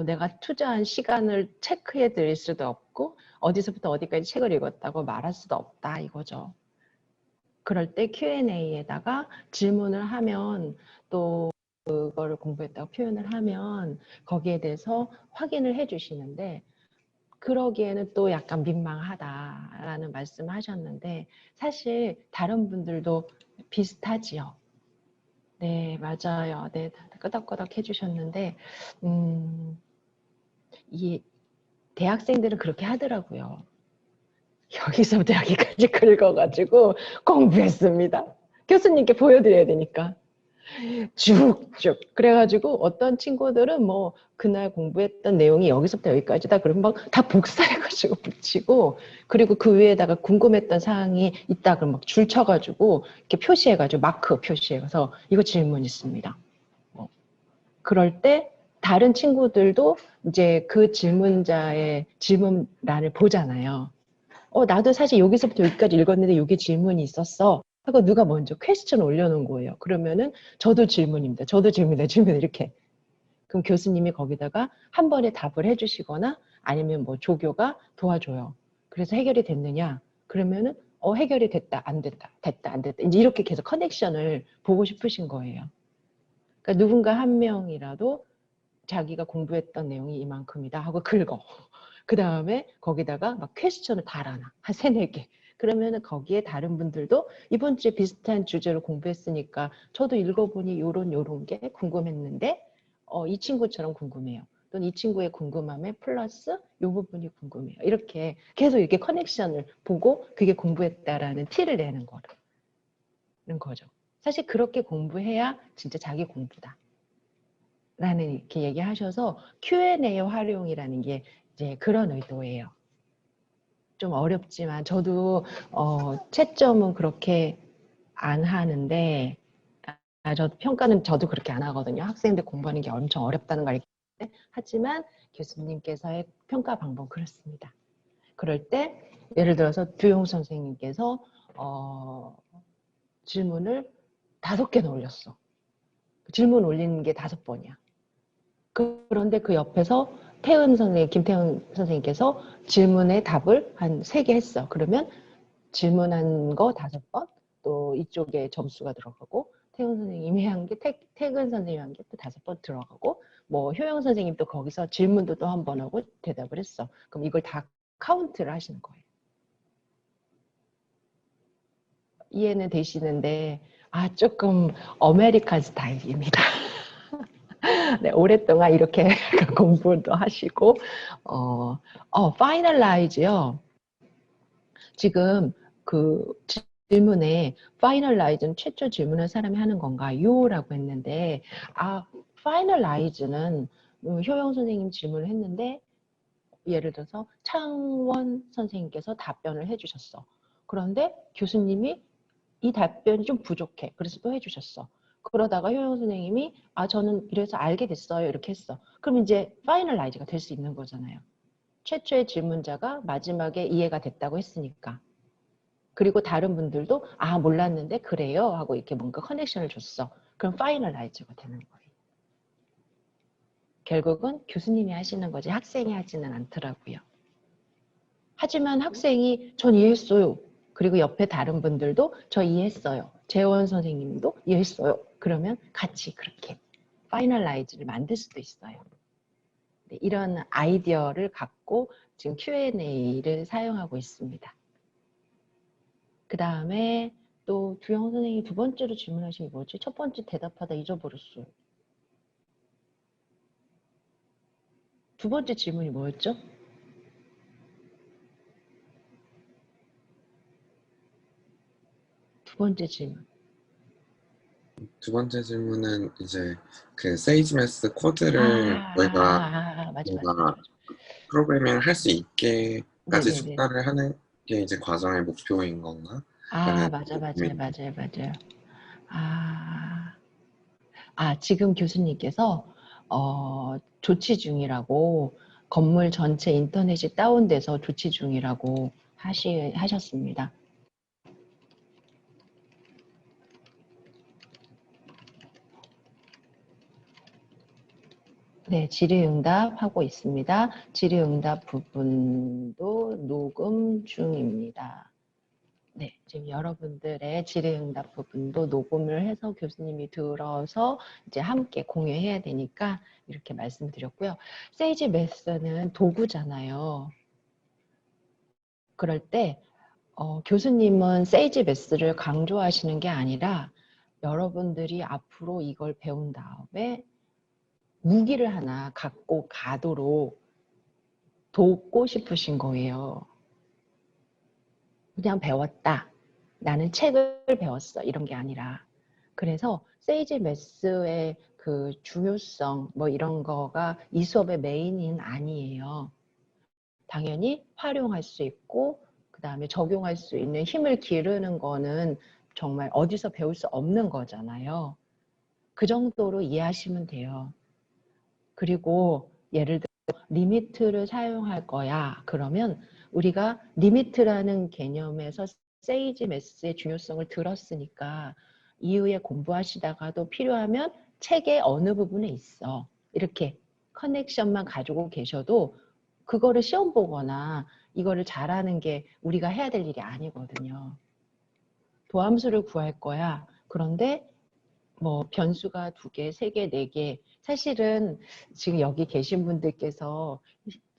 내가 투자한 시간을 체크해 드릴 수도 없고 어디서부터 어디까지 책을 읽었다고 말할 수도 없다 이거죠. 그럴 때 Q&A에다가 질문을 하면 또 그거를 공부했다고 표현을 하면 거기에 대해서 확인을 해 주시는데 그러기에는 또 약간 민망하다라는 말씀을 하셨는데 사실 다른 분들도 비슷하지요. 네, 맞아요. 네, 끄덕끄덕 해주셨는데 이 대학생들은 그렇게 하더라고요. 여기서부터 여기까지 긁어가지고 공부했습니다. 교수님께 보여드려야 되니까. 쭉쭉. 그래가지고 어떤 친구들은 뭐 그날 공부했던 내용이 여기서부터 여기까지다 그러면 막 다 복사해가지고 붙이고 그리고 그 위에다가 궁금했던 사항이 있다 그러면 막 줄 쳐가지고 이렇게 표시해가지고 마크 표시해서 이거 질문 있습니다. 그럴 때 다른 친구들도 이제 그 질문자의 질문란을 보잖아요. 나도 사실 여기서부터 여기까지 읽었는데 이게 질문이 있었어. 하고 누가 먼저 퀘스천 올려놓은 거예요. 그러면은 저도 질문입니다. 저도 질문이다. 질문 이렇게. 그럼 교수님이 거기다가 한 번에 답을 해주시거나 아니면 뭐 조교가 도와줘요. 그래서 해결이 됐느냐? 그러면은 해결이 됐다, 안 됐다, 됐다, 안 됐다. 이제 이렇게 계속 커넥션을 보고 싶으신 거예요. 그러니까 누군가 한 명이라도 자기가 공부했던 내용이 이만큼이다 하고 긁어. 그 다음에 거기다가 막 퀘스천을 달아놔. 한 3, 4개. 그러면은 거기에 다른 분들도 이번 주에 비슷한 주제로 공부했으니까 저도 읽어보니 요런 게 궁금했는데 이 친구처럼 궁금해요. 또는 이 친구의 궁금함에 플러스 요 부분이 궁금해요. 이렇게 계속 이렇게 커넥션을 보고 그게 공부했다라는 티를 내는 거죠. 사실 그렇게 공부해야 진짜 자기 공부다. 라는 이렇게 얘기하셔서 Q&A 활용이라는 게 이제 그런 의도예요. 좀 어렵지만 저도 채점은 그렇게 안 하는데 저도 평가는 저도 그렇게 안 하거든요. 학생들 공부하는 게 엄청 어렵다는 걸 알기 때문에. 하지만 교수님께서의 평가 방법은 그렇습니다. 그럴 때 예를 들어서 두용 선생님께서 질문을 5개나 올렸어. 질문 올리는 게 5번이야. 그런데 그 옆에서 김태은 선생님께서 질문의 답을 한 3개 했어. 그러면 질문한 거 5번, 또 이쪽에 점수가 들어가고, 태은 선생님이 한 게, 태근 선생님이 한 게 또 5번 들어가고, 뭐 효영 선생님 또 거기서 질문도 또 한 번 하고 대답을 했어. 그럼 이걸 다 카운트를 하시는 거예요. 이해는 되시는데, 조금 아메리칸 스타일입니다. 네, 오랫동안 이렇게 공부도 하시고, 파이널라이즈요. 지금 그 질문에 파이널라이즈는 최초 질문을 사람이 하는 건가요? 라고 했는데, 파이널라이즈는 효영 선생님 질문을 했는데, 예를 들어서 창원 선생님께서 답변을 해주셨어. 그런데 교수님이 이 답변이 좀 부족해. 그래서 또 해주셨어. 그러다가 효영 선생님이 저는 이래서 알게 됐어요. 이렇게 했어. 그럼 이제 파이널라이즈가 될 수 있는 거잖아요. 최초의 질문자가 마지막에 이해가 됐다고 했으니까. 그리고 다른 분들도 몰랐는데 그래요 하고 이렇게 뭔가 커넥션을 줬어. 그럼 파이널라이즈가 되는 거예요. 결국은 교수님이 하시는 거지 학생이 하지는 않더라고요. 하지만 학생이 전 이해했어요. 그리고 옆에 다른 분들도 저 이해했어요. 재원 선생님도 이해했어요. 그러면 같이 그렇게 파이널라이즈를 만들 수도 있어요. 네, 이런 아이디어를 갖고 지금 Q&A를 사용하고 있습니다. 그 다음에 또 두영 선생님이 2번째로 질문하신 게 뭐지? 첫 번째 대답하다 잊어버렸어요. 2번째 질문이 뭐였죠? 두 번째 질문. 두 번째 질문은 이제 그 세이지 매스 코드를 저희가 맞아. 뭔가 프로그래밍을 할 수 있게까지 네네네. 추가를 하는 게 이제 과정의 목표인 건가? 맞아요. 지금 교수님께서 조치 중이라고 건물 전체 인터넷이 다운돼서 조치 중이라고 하셨습니다. 네, 질의응답 하고 있습니다. 질의응답 부분도 녹음 중입니다. 네, 지금 여러분들의 질의응답 부분도 녹음을 해서 교수님이 들어서 이제 함께 공유해야 되니까 이렇게 말씀드렸고요. 세이지 메스는 도구잖아요. 그럴 때 교수님은 세이지 메스를 강조하시는 게 아니라 여러분들이 앞으로 이걸 배운 다음에 무기를 하나 갖고 가도록 돕고 싶으신 거예요. 그냥 배웠다. 나는 책을 배웠어. 이런 게 아니라. 그래서 세이지 메스의 그 중요성 뭐 이런 거가 이 수업의 메인은 아니에요. 당연히 활용할 수 있고 그 다음에 적용할 수 있는 힘을 기르는 거는 정말 어디서 배울 수 없는 거잖아요. 그 정도로 이해하시면 돼요. 그리고 예를 들어 리미트를 사용할 거야. 그러면 우리가 리미트라는 개념에서 세이지 메스의 중요성을 들었으니까 이후에 공부하시다가도 필요하면 책의 어느 부분에 있어. 이렇게 커넥션만 가지고 계셔도 그거를 시험 보거나 이거를 잘하는 게 우리가 해야 될 일이 아니거든요. 도함수를 구할 거야. 그런데 뭐 변수가 2개, 3개, 4개. 사실은 지금 여기 계신 분들께서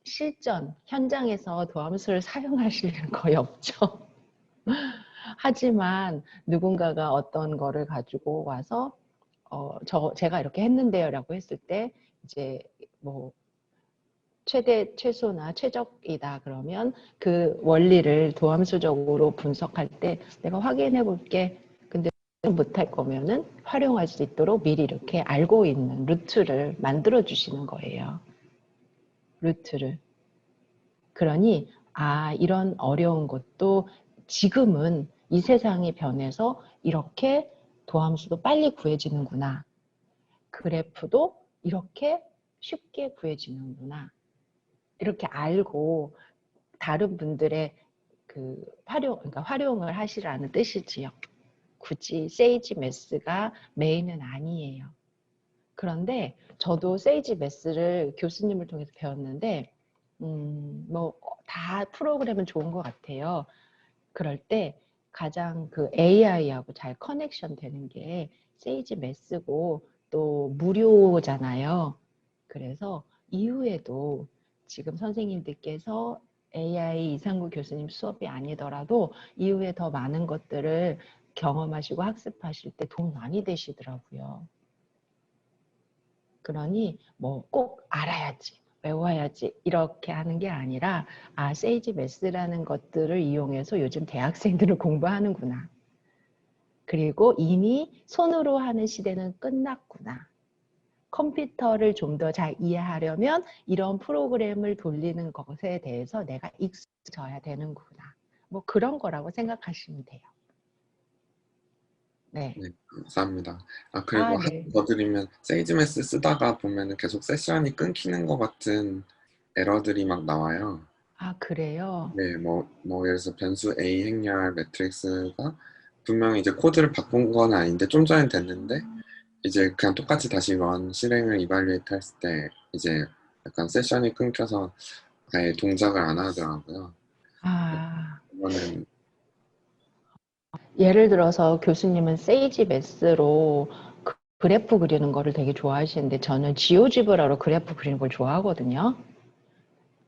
실전, 현장에서 도함수를 사용하실 일은 거의 없죠. 하지만 누군가가 어떤 거를 가지고 와서 제가 이렇게 했는데요 라고 했을 때 이제 뭐 최대, 최소나 최적이다 그러면 그 원리를 도함수적으로 분석할 때 내가 확인해 볼게. 근데 못할 거면은 활용할 수 있도록 미리 이렇게 알고 있는 루트를 만들어 주시는 거예요. 루트를. 그러니 이런 어려운 것도 지금은 이 세상이 변해서 이렇게 도함수도 빨리 구해지는구나. 그래프도 이렇게 쉽게 구해지는구나. 이렇게 알고 다른 분들의 그 그러니까 활용을 하시라는 뜻이지요. 굳이 세이지 메스가 메인은 아니에요. 그런데 저도 세이지 메스를 교수님을 통해서 배웠는데 뭐 다 프로그램은 좋은 것 같아요. 그럴 때 가장 그 AI하고 잘 커넥션 되는 게 세이지 메스고 또 무료잖아요. 그래서 이후에도 지금 선생님들께서 AI 이상구 교수님 수업이 아니더라도 이후에 더 많은 것들을 경험하시고 학습하실 때 도움 많이 되시더라고요. 그러니 뭐 꼭 알아야지, 외워야지 이렇게 하는 게 아니라 세이지 메스라는 것들을 이용해서 요즘 대학생들을 공부하는구나. 그리고 이미 손으로 하는 시대는 끝났구나. 컴퓨터를 좀 더 잘 이해하려면 이런 프로그램을 돌리는 것에 대해서 내가 익숙해져야 되는구나. 뭐 그런 거라고 생각하시면 돼요. 네. 네, 감사합니다. 그리고 하나 네. 더 드리면 세이지메스 쓰다가 보면은 계속 세션이 끊기는 것 같은 에러들이 막 나와요. 그래요? 네, 예를 들어서 변수 A 행렬 매트릭스가 분명히 이제 코드를 바꾼 건 아닌데 좀 전엔 됐는데 이제 그냥 똑같이 다시 런 실행을 이발리에이트 했을 때 이제 약간 세션이 끊겨서 아예 동작을 안 하더라고요. 이거는 예를 들어서 교수님은 세이지 메스로 그래프 그리는 거를 되게 좋아하시는데 저는 지오지브라로 그래프 그리는 걸 좋아하거든요.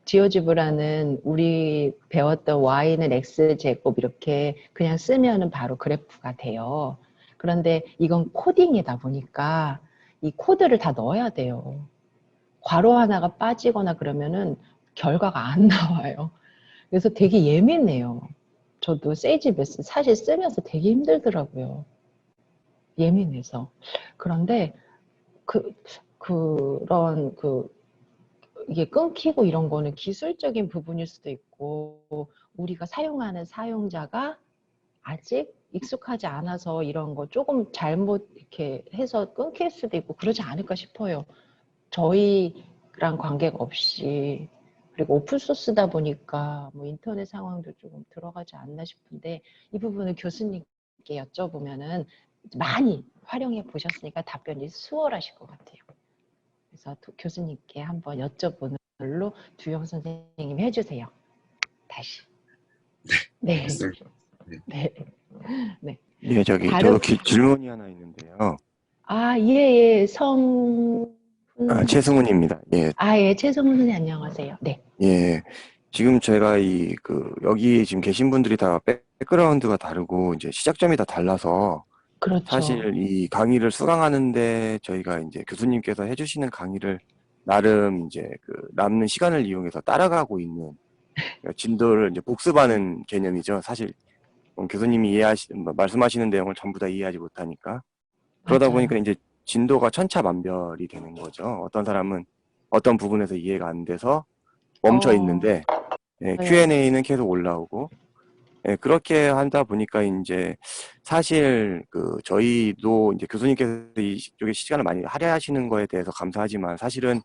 지오지브라는 우리 배웠던 y는 x제곱 이렇게 그냥 쓰면은 바로 그래프가 돼요. 그런데 이건 코딩이다 보니까 이 코드를 다 넣어야 돼요. 괄호 하나가 빠지거나 그러면은 결과가 안 나와요. 그래서 되게 예민해요. 저도 세이지 메스 사실 쓰면서 되게 힘들더라고요. 예민해서. 그런데 그런 이게 끊기고 이런 거는 기술적인 부분일 수도 있고 우리가 사용하는 사용자가 아직 익숙하지 않아서 이런 거 조금 잘못 이렇게 해서 끊길 수도 있고 그러지 않을까 싶어요. 저희랑 관계가 없이. 그리고 오픈소스다 보니까 뭐 인터넷 상황도 조금 들어가지 않나 싶은데 이 부분을 교수님께 여쭤보면은 많이 활용해 보셨으니까 답변이 수월하실 것 같아요. 그래서 교수님께 한번 여쭤보는 걸로 두영 선생님이 해주세요. 다시. 네. 알겠습니다. 네. 네. 예, 저기 다른 질문이 하나 있는데요. 예. 성훈 최승훈입니다. 예, 예. 최성훈 선생님 안녕하세요. 네. 예. 지금 제가 여기 지금 계신 분들이 다 백그라운드가 다르고 이제 시작점이 다 달라서 그렇죠. 사실 이 강의를 수강하는데 저희가 이제 교수님께서 해주시는 강의를 나름 이제 남는 시간을 이용해서 따라가고 있는 그러니까 진도를 이제 복습하는 개념이죠. 사실 교수님이 말씀하시는 내용을 전부 다 이해하지 못하니까. 그러다 보니까 맞아요. 이제 진도가 천차만별이 되는 거죠. 어떤 사람은 어떤 부분에서 이해가 안 돼서 멈춰 어, 있는데, 예, 네. Q&A는 계속 올라오고, 예, 그렇게 하다 보니까 이제 사실 저희도 이제 교수님께서 이쪽에 시간을 많이 할애하시는 거에 대해서 감사하지만 사실은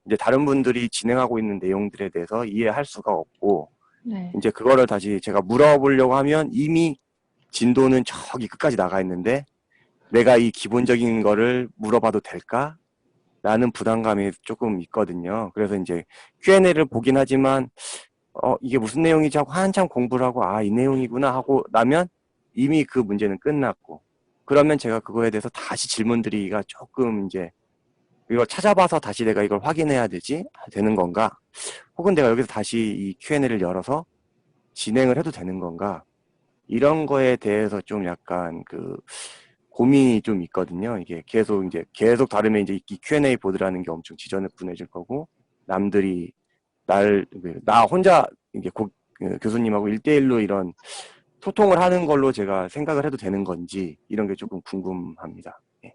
이제 다른 분들이 진행하고 있는 내용들에 대해서 이해할 수가 없고, 네. 이제 그거를 다시 제가 물어보려고 하면 이미 진도는 저기 끝까지 나가 있는데 내가 이 기본적인 거를 물어봐도 될까? 라는 부담감이 조금 있거든요. 그래서 이제 Q&A를 보긴 하지만 이게 무슨 내용이지 하고 한참 공부를 하고 이 내용이구나 하고 나면 이미 그 문제는 끝났고 그러면 제가 그거에 대해서 다시 질문 드리기가 조금 이제 이걸 찾아봐서 다시 내가 이걸 확인해야 되는 건가? 혹은 내가 여기서 다시 이 Q&A를 열어서 진행을 해도 되는 건가? 이런 거에 대해서 좀 약간 고민이 좀 있거든요. 이게 계속 다르면 이제 이 Q&A 보드라는 게 엄청 지저분해질 거고 남들이 나 혼자 이게 교수님하고 1대1로 이런 소통을 하는 걸로 제가 생각을 해도 되는 건지 이런 게 조금 궁금합니다. 예.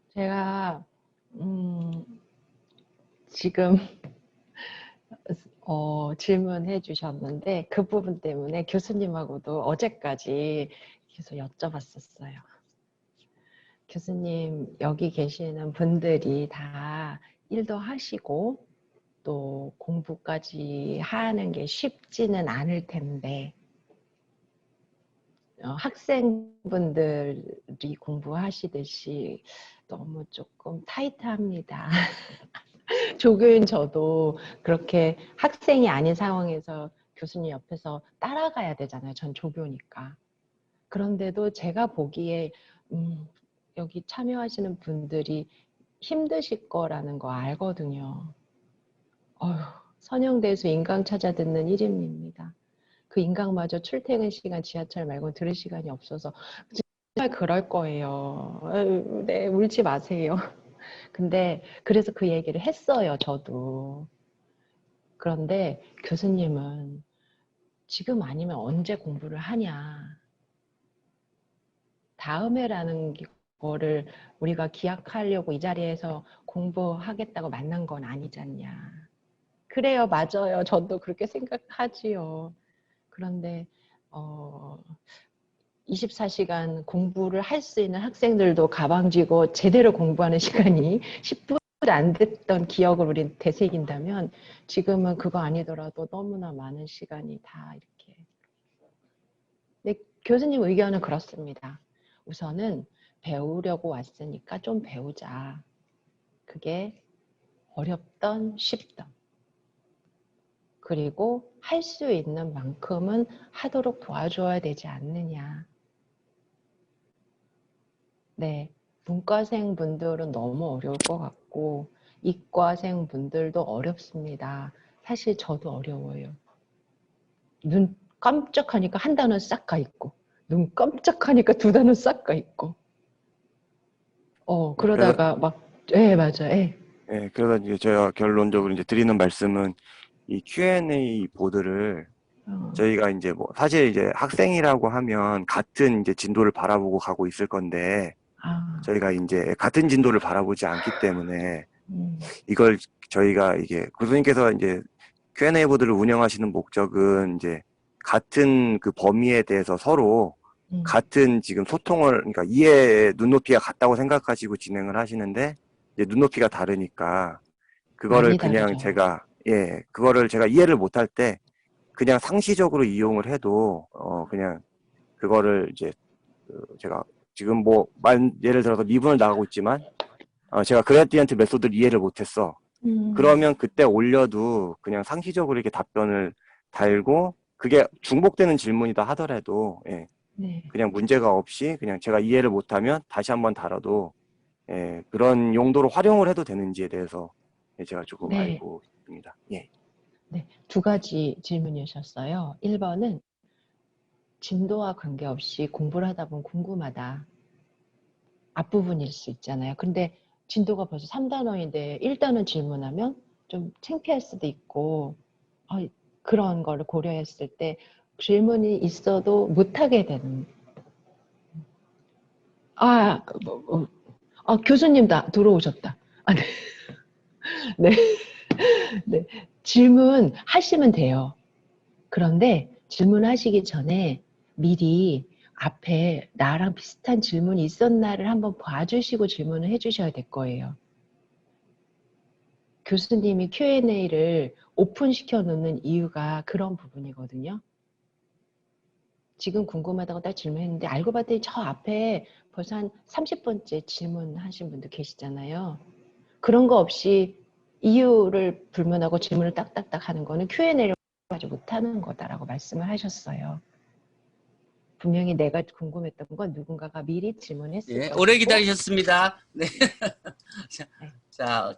제가 지금 질문해 주셨는데 그 부분 때문에 교수님하고도 어제까지 계속 여쭤봤었어요. 교수님, 여기 계시는 분들이 다 일도 하시고 또 공부까지 하는 게 쉽지는 않을 텐데 학생분들이 공부하시듯이 너무 조금 타이트합니다. 조교인 저도 그렇게 학생이 아닌 상황에서 교수님 옆에서 따라가야 되잖아요. 전 조교니까. 그런데도 제가 보기에 여기 참여하시는 분들이 힘드실 거라는 거 알거든요. 선영대에서 인강 찾아 듣는 1인입니다. 그 인강마저 출퇴근 시간 지하철 말고 들을 시간이 없어서 정말 그럴 거예요. 네, 울지 마세요. 근데 그래서 그 얘기를 했어요, 저도. 그런데 교수님은 지금 아니면 언제 공부를 하냐. 다음에라는 거를 우리가 기약하려고 이 자리에서 공부하겠다고 만난 건 아니잖냐. 그래요, 맞아요. 저도 그렇게 생각하지요. 그런데 24시간 공부를 할 수 있는 학생들도 가방 쥐고 제대로 공부하는 시간이 10분 안 됐던 기억을 우리 되새긴다면 지금은 그거 아니더라도 너무나 많은 시간이 다 이렇게. 근데 교수님 의견은 그렇습니다. 우선은 배우려고 왔으니까 좀 배우자. 그게 어렵던 쉽던. 그리고 할 수 있는 만큼은 하도록 도와줘야 되지 않느냐. 네, 문과생 분들은 너무 어려울 것 같고 이과생 분들도 어렵습니다. 사실 저도 어려워요. 눈 깜짝하니까 한 단어 싹 가 있고 눈 깜짝하니까 두 단어 싹 가 있고 그래서 그러다가 막 맞아요. 그래서 이제 제가 결론적으로 이제 드리는 말씀은 이 Q&A 보드를 저희가 이제 사실 이제 학생이라고 하면 같은 이제 진도를 바라보고 가고 있을 건데 저희가 이제 같은 진도를 바라보지 않기 때문에 이걸 저희가 이게 교수님께서 이제 Q&A 보드를 운영하시는 목적은 이제 같은 그 범위에 대해서 서로 같은 지금 소통을 그러니까 눈높이가 같다고 생각하시고 진행을 하시는데 이제 눈높이가 다르니까 그거를 많이 그냥 다르죠. 그거를 제가 이해를 못할 때 그냥 상시적으로 이용을 해도 그냥 그거를 이제 제가 지금 예를 들어서 미분을 나가고 있지만 제가 그레디언트 메소드를 이해를 못했어. 그러면 그때 올려도 그냥 상시적으로 이렇게 답변을 달고 그게 중복되는 질문이다 하더라도 예, 네. 그냥 문제가 없이 그냥 제가 이해를 못하면 다시 한번 다뤄도 예, 그런 용도로 활용을 해도 되는지에 대해서 예, 제가 조금 네. 알고 있습니다. 예. 네. 두 가지 질문이셨어요. 1번은 진도와 관계없이 공부를 하다 보면 궁금하다. 앞부분일 수 있잖아요. 근데 진도가 벌써 3단원인데 1단원 질문하면 좀 창피할 수도 있고 그런 거를 고려했을 때 질문이 있어도 못하게 되는 교수님 다 들어오셨다. 네. 네. 네. 질문하시면 돼요. 그런데 질문하시기 전에 미리 앞에 나랑 비슷한 질문이 있었나를 한번 봐주시고 질문을 해주셔야 될 거예요. 교수님이 Q&A를 오픈시켜 놓는 이유가 그런 부분이거든요. 지금 궁금하다고 딱 질문했는데 알고 봤더니 저 앞에 벌써 한 30번째 질문하신 분도 계시잖아요. 그런 거 없이 이유를 불문하고 질문을 딱딱딱 하는 거는 Q&A를 하지 못하는 거다라고 말씀을 하셨어요. 분명히 내가 궁금했던 건 누군가가 미리 질문했을 예, 것이고 오래 기다리셨습니다. 네. 네. 자,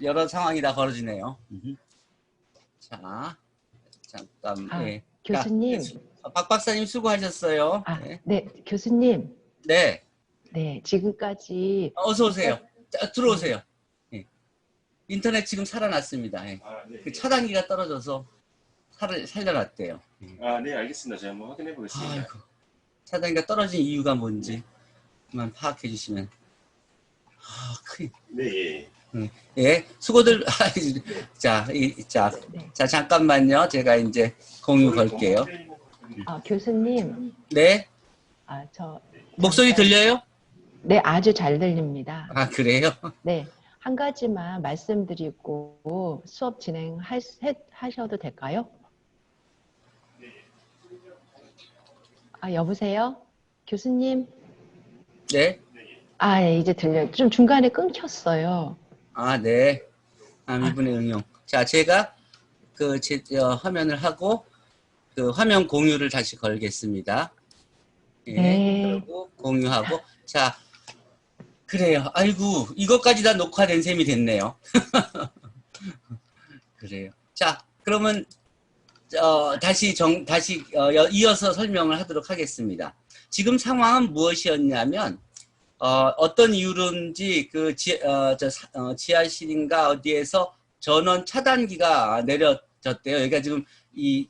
여러 상황이 다 벌어지네요. 자, 잠깐. 예. 교수님. 박 박사님 수고하셨어요. 네. 네, 교수님. 네. 네, 지금까지 어서 오세요. 자, 들어오세요. 예. 인터넷 지금 살아났습니다. 예. 네. 그 차단기가 떨어져서 살려놨대요. 네, 알겠습니다. 제가 한번 확인해 보겠습니다. 아이고, 차단기가 떨어진 이유가 뭔지만 파악해 주시면. 네, 예. 예, 수고들. 자, 네. 자, 잠깐만요. 제가 이제 공유 걸게요. 교수님. 네. 목소리 들려요? 네, 아주 잘 들립니다. 그래요? 네, 한 가지만 말씀드리고 수업 진행하셔도 될까요? 여보세요? 교수님? 네. 네, 이제 들려요. 좀 중간에 끊겼어요. 네. 미분의 응용. 자, 제가 화면을 하고 화면 공유를 다시 걸겠습니다. 예, 네. 그리고 공유하고. 자, 그래요. 아이고, 이것까지 다 녹화된 셈이 됐네요. 그래요. 자, 그러면 다시 이어서 설명을 하도록 하겠습니다. 지금 상황은 무엇이었냐면 어떤 이유로인지 지하실인가 어디에서 전원 차단기가 내려졌대요. 여기가 지금 이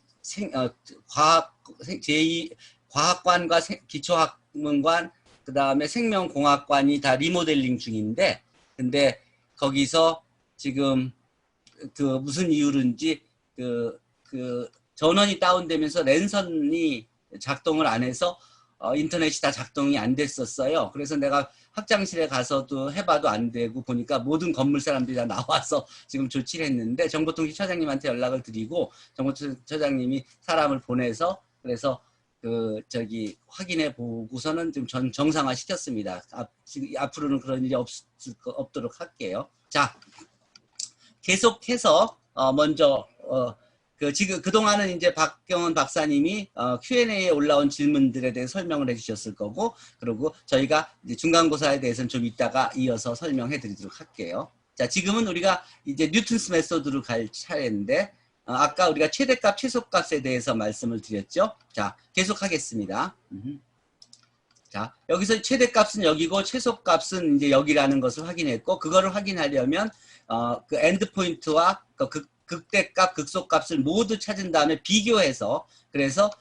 과학관과 기초학문관 그 다음에 생명공학관이 다 리모델링 중인데, 근데 거기서 지금 무슨 이유로인지 전원이 다운되면서 랜선이 작동을 안 해서 인터넷이 다 작동이 안 됐었어요. 그래서 내가 학장실에 가서도 해봐도 안 되고 보니까 모든 건물 사람들이 다 나와서 지금 조치를 했는데 정보통신처장님한테 연락을 드리고 정보통신처장님이 사람을 보내서 그래서 확인해 보고서는 좀 정상화 시켰습니다. 앞으로는 그런 일이 없도록 할게요. 자, 계속해서 먼저 지금 그동안은 이제 박경원 박사님이 Q&A에 올라온 질문들에 대해 설명을 해주셨을 거고, 그리고 저희가 이제 중간고사에 대해서는 좀 이따가 이어서 설명해 드리도록 할게요. 자, 지금은 우리가 이제 뉴턴스 메소드로 갈 차례인데, 아까 우리가 최대값, 최소값에 대해서 말씀을 드렸죠. 자, 계속하겠습니다. 자, 여기서 최대값은 여기고 최소값은 이제 여기라는 것을 확인했고, 그거를 확인하려면 그 엔드포인트와 극대값, 극소값을 모두 찾은 다음에 비교해서, 그래서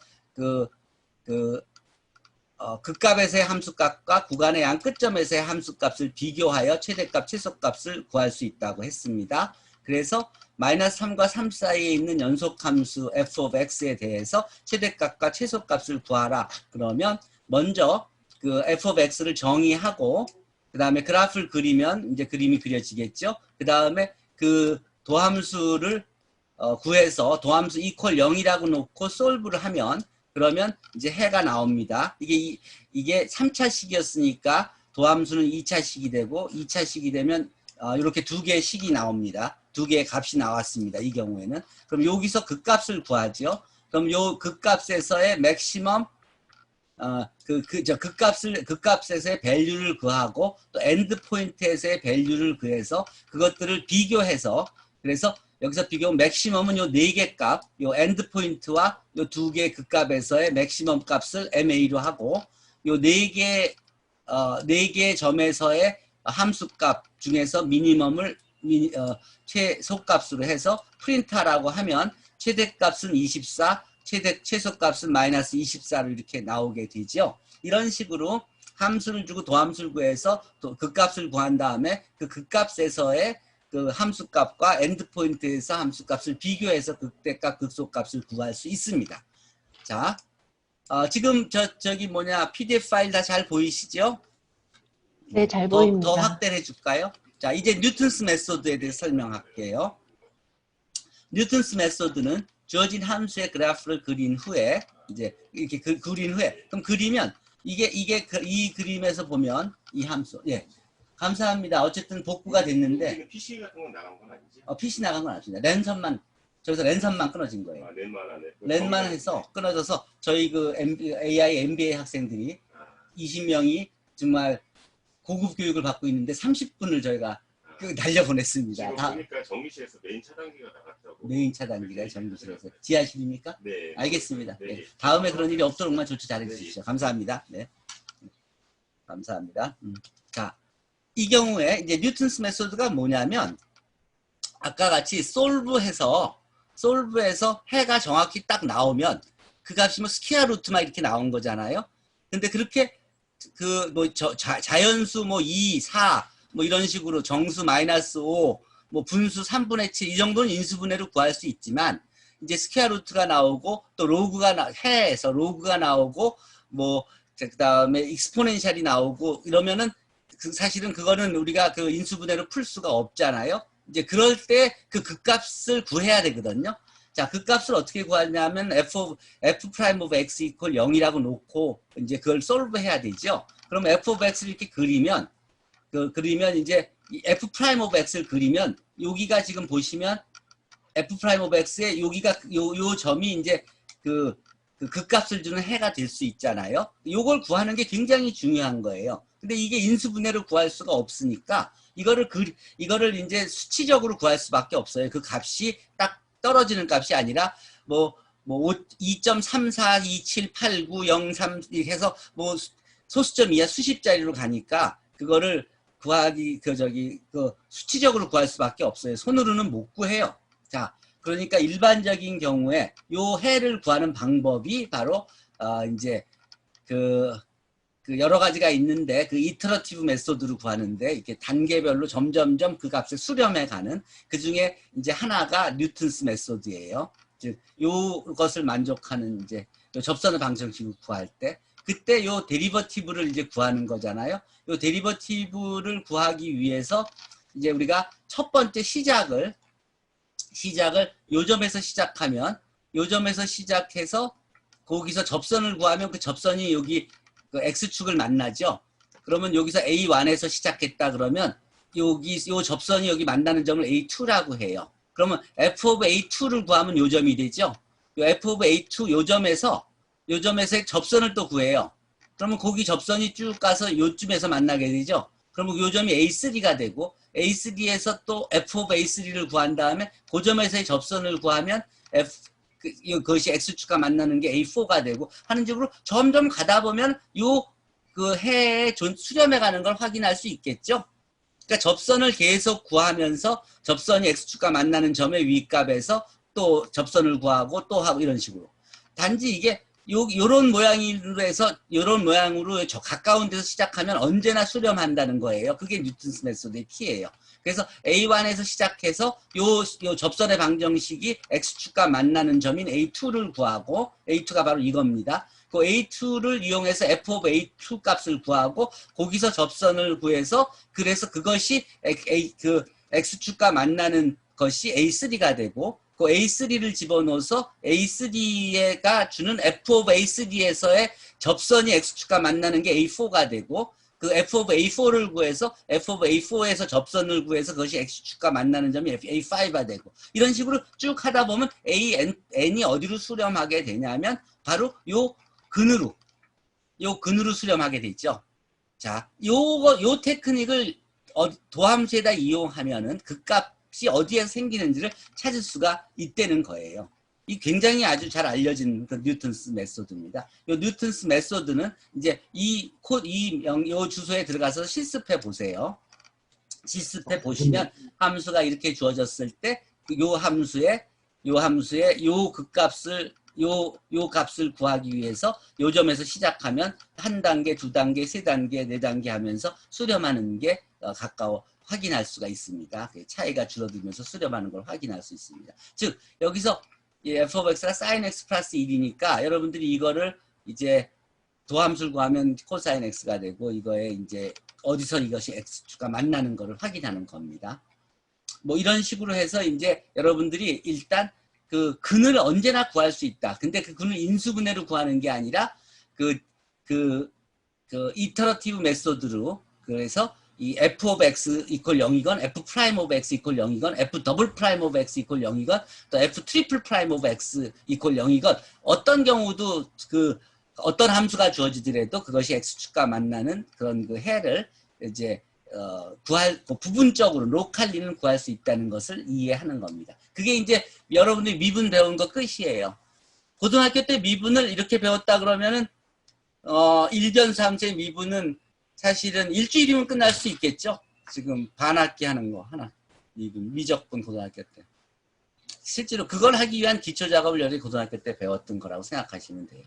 극값에서의 함수값과 구간의 양 끝점에서의 함수값을 비교하여 최대값, 최소값을 구할 수 있다고 했습니다. 그래서 마이너스 3과 3 사이에 있는 연속함수 f of x에 대해서 최대값과 최소값을 구하라. 그러면 먼저 f of x를 정의하고 그 다음에 그래프를 그리면 이제 그림이 그려지겠죠. 그 다음에 도함수를 구해서 도함수 이퀄 0이라고 놓고 솔브를 하면 그러면 이제 해가 나옵니다. 이게 3차식이었으니까 도함수는 2차식이 되고 2차식이 되면 이렇게 두 개의 식이 나옵니다. 두 개의 값이 나왔습니다. 이 경우에는. 그럼 여기서 그 값을 구하죠. 그럼 요 극값에서의 맥시멈 극값에서의 밸류를 구하고 또 엔드 포인트에서의 밸류를 구해서 그것들을 비교해서 그래서 여기서 비교 맥시멈은 요 4개 값, 요 엔드 포인트와 요 2개 극값에서의 맥시멈 값을 MA로 하고 요 4개 점에서의 함수값 중에서 미니멈을 최소값으로 해서 프린트하라고 하면 최대값은 24, 최소값은 마이너스 24로 이렇게 나오게 되죠. 이런 식으로 함수를 주고 도함수를 구해서 또 극값을 구한 다음에 그 극값에서의 그 함수값과 엔드포인트에서 함수값을 비교해서 극대값, 극소값을 구할 수 있습니다. 자, 지금 저기 뭐냐 PDF 파일 다 잘 보이시죠? 네, 잘 보입니다. 더 확대를 해줄까요? 자, 이제 뉴턴스 메소드에 대해서 설명할게요. 뉴턴스 메소드는 주어진 함수의 그래프를 그린 후에 이제 이렇게 그린 후에 그럼 그리면 이 그림에서 보면 이 함수 감사합니다. 어쨌든 복구가 됐는데 PC 같은 건 나간 건 아니지? PC 나간 건 아닙니다. 랜선만 저기서 랜선만 끊어진 거예요. 아, 랜만 하네. 랜만 해서 끊어져서 저희 그 AI MBA 학생들이 20명이 정말 고급 교육을 받고 있는데 30분을 저희가 날려보냈습니다. 지금 다 보니까 전기실에서 메인 차단기가 나갔다고. 메인 차단기가 전기실에서 지하실입니까? 네. 알겠습니다. 네. 네. 다음에 그런 일이 없도록만 조치 잘해 주십시오. 감사합니다. 네. 감사합니다. 자, 이 경우에 이제 뉴턴스 메소드가 뭐냐면 아까 같이 솔브해서 해가 정확히 딱 나오면 그 값이 뭐 스퀘어 루트만 이렇게 나온 거잖아요. 근데 그렇게 그 뭐 자연수 뭐 2, 4 뭐 이런 식으로 정수 마이너스 5, 뭐 분수 3분의 7 이 정도는 인수분해로 구할 수 있지만 이제 스퀘어 루트가 나오고 또 해에서 로그가 나오고 뭐 그다음에 익스포넨셜이 나오고 이러면은 사실은 그거는 우리가 그 인수분해로 풀 수가 없잖아요. 이제 그럴 때 그 극값을 구해야 되거든요. 자, 극값을 어떻게 구하냐면 f 프라임 오브 x 이퀄 0이라고 놓고 이제 그걸 솔브해야 되죠. 그럼 f 오브 x를 이렇게 그리면 이제 f 프라임 오브 x를 그리면 여기가 지금 보시면 f 프라임 오브 x에 여기가 요 점이 이제 그 극값을 주는 해가 될 수 있잖아요. 요걸 구하는 게 굉장히 중요한 거예요. 근데 이게 인수분해로 구할 수가 없으니까 이거를 이제 수치적으로 구할 수밖에 없어요. 그 값이 딱 떨어지는 값이 아니라 뭐 2.34278903 이렇게 해서 뭐 소수점 이하 수십 자리로 가니까 그거를 구하기 수치적으로 구할 수밖에 없어요. 손으로는 못 구해요. 자, 그러니까 일반적인 경우에 요 해를 구하는 방법이 바로 이제 그 여러 가지가 있는데 그 이터러티브 메소드로 구하는데 이렇게 단계별로 점점점 그 값을 수렴해 가는 그 중에 이제 하나가 뉴턴스 메소드예요. 즉 요것을 만족하는 이제 요 접선의 방정식을 구할 때 그때 요 데리버티브를 이제 구하는 거잖아요. 요 데리버티브를 구하기 위해서 이제 우리가 첫 번째 시작을 요 점에서 시작하면 요 점에서 시작해서 거기서 접선을 구하면 그 접선이 여기 그 X축을 만나죠. 그러면 여기서 A1에서 시작했다 그러면 요 접선이 여기 만나는 점을 A2라고 해요. 그러면 F 오브 A2를 구하면 요 점이 되죠. 요 F 오브 A2 요 점에서 접선을 또 구해요. 그러면 거기 접선이 쭉 가서 요쯤에서 만나게 되죠. 그러면 요 점이 A3가 되고 A3에서 또 F 오브 A3를 구한 다음에 그 점에서의 접선을 구하면 그것이 X축과 만나는 게 A4가 되고 하는 식으로 점점 가다 보면 그 해에 수렴해 가는 걸 확인할 수 있겠죠. 그러니까 접선을 계속 구하면서 접선이 X축과 만나는 점의 위값에서 또 접선을 구하고 또 하고 이런 식으로. 단지 이게 요런 모양으로 해서 요런 모양으로 가까운 데서 시작하면 언제나 수렴한다는 거예요. 그게 뉴턴스 메소드의 키예요. 그래서 A1에서 시작해서 요 접선의 방정식이 X축과 만나는 점인 A2를 구하고 A2가 바로 이겁니다. 그 A2를 이용해서 F 오브 A2 값을 구하고 거기서 접선을 구해서 그래서 그것이 그 X축과 만나는 것이 A3가 되고 그 A3를 집어넣어서 A3가 주는 F 오브 A3에서의 접선이 X축과 만나는 게 A4가 되고 그 f of a4를 구해서 f of a4에서 접선을 구해서 그것이 x축과 만나는 점이 a5가 되고 이런 식으로 쭉 하다 보면 n이 어디로 수렴하게 되냐면 바로 요 근으로 수렴하게 돼 있죠. 자, 요 테크닉을 도함수에다 이용하면은 그 값이 어디에 생기는지를 찾을 수가 있다는 거예요. 이 굉장히 아주 잘 알려진 그 뉴턴스 메소드입니다. 이 뉴턴스 메소드는 이제 요 주소에 들어가서 실습해 보세요. 실습해 보시면 함수가 이렇게 주어졌을 때 요 함수의 요 극값을 요 값을 구하기 위해서 요 점에서 시작하면 한 단계, 두 단계, 세 단계, 네 단계 하면서 수렴하는 게 가까워 확인할 수가 있습니다. 차이가 줄어들면서 수렴하는 걸 확인할 수 있습니다. 즉 여기서 이 f of x가 sin x 플러스 1이니까 여러분들이 이거를 이제 도함수를 구하면 코사인 x가 되고 이거에 이제 어디서 이것이 x축과 만나는 거를 확인하는 겁니다. 뭐 이런 식으로 해서 이제 여러분들이 일단 그 근을 언제나 구할 수 있다. 근데 그 근을 인수분해로 구하는 게 아니라 그 이터러티브 메소드로 그래서 이 f of x 이퀄 0이건 f 프라임 of x 이퀄 0이건 f 더블 프라임 of x 이퀄 0이건 또 f 트리플 프라임 of x 이퀄 0이건 어떤 경우도 그 어떤 함수가 주어지더라도 그것이 x축과 만나는 그런 그 해를 이제 부분적으로 로컬리는 구할 수 있다는 것을 이해하는 겁니다. 그게 이제 여러분들이 미분 배운 거 끝이에요. 고등학교 때 미분을 이렇게 배웠다 그러면은 1변수 함수의 미분은 사실은 일주일이면 끝날 수 있겠죠. 지금 반학기 하는 거 하나 미적분 고등학교 때 실제로 그걸 하기 위한 기초 작업을 여러 고등학교 때 배웠던 거라고 생각하시면 돼요.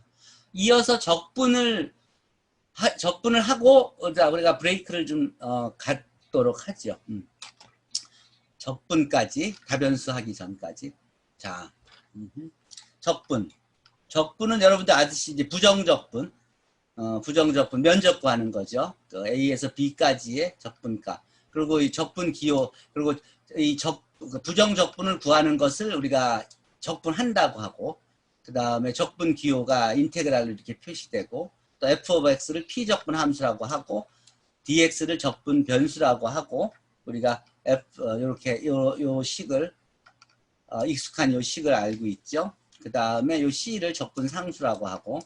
이어서 적분을 하고 우리가 브레이크를 좀 갖도록 하죠. 적분까지 다변수 하기 전까지. 자, 적분은 여러분들 아시지 이제 부정적분. 부정적분 면적 구하는 거죠. 그 A에서 B까지의 적분값. 그리고 이 적분 기호, 그리고 이 부정적분을 구하는 것을 우리가 적분한다고 하고, 그 다음에 적분 기호가 인테그랄로 이렇게 표시되고, 또 f of x를 P적분 함수라고 하고, dx를 적분 변수라고 하고, 우리가 이렇게 요 식을, 익숙한 요 식을 알고 있죠. 그 다음에 요 C를 적분 상수라고 하고,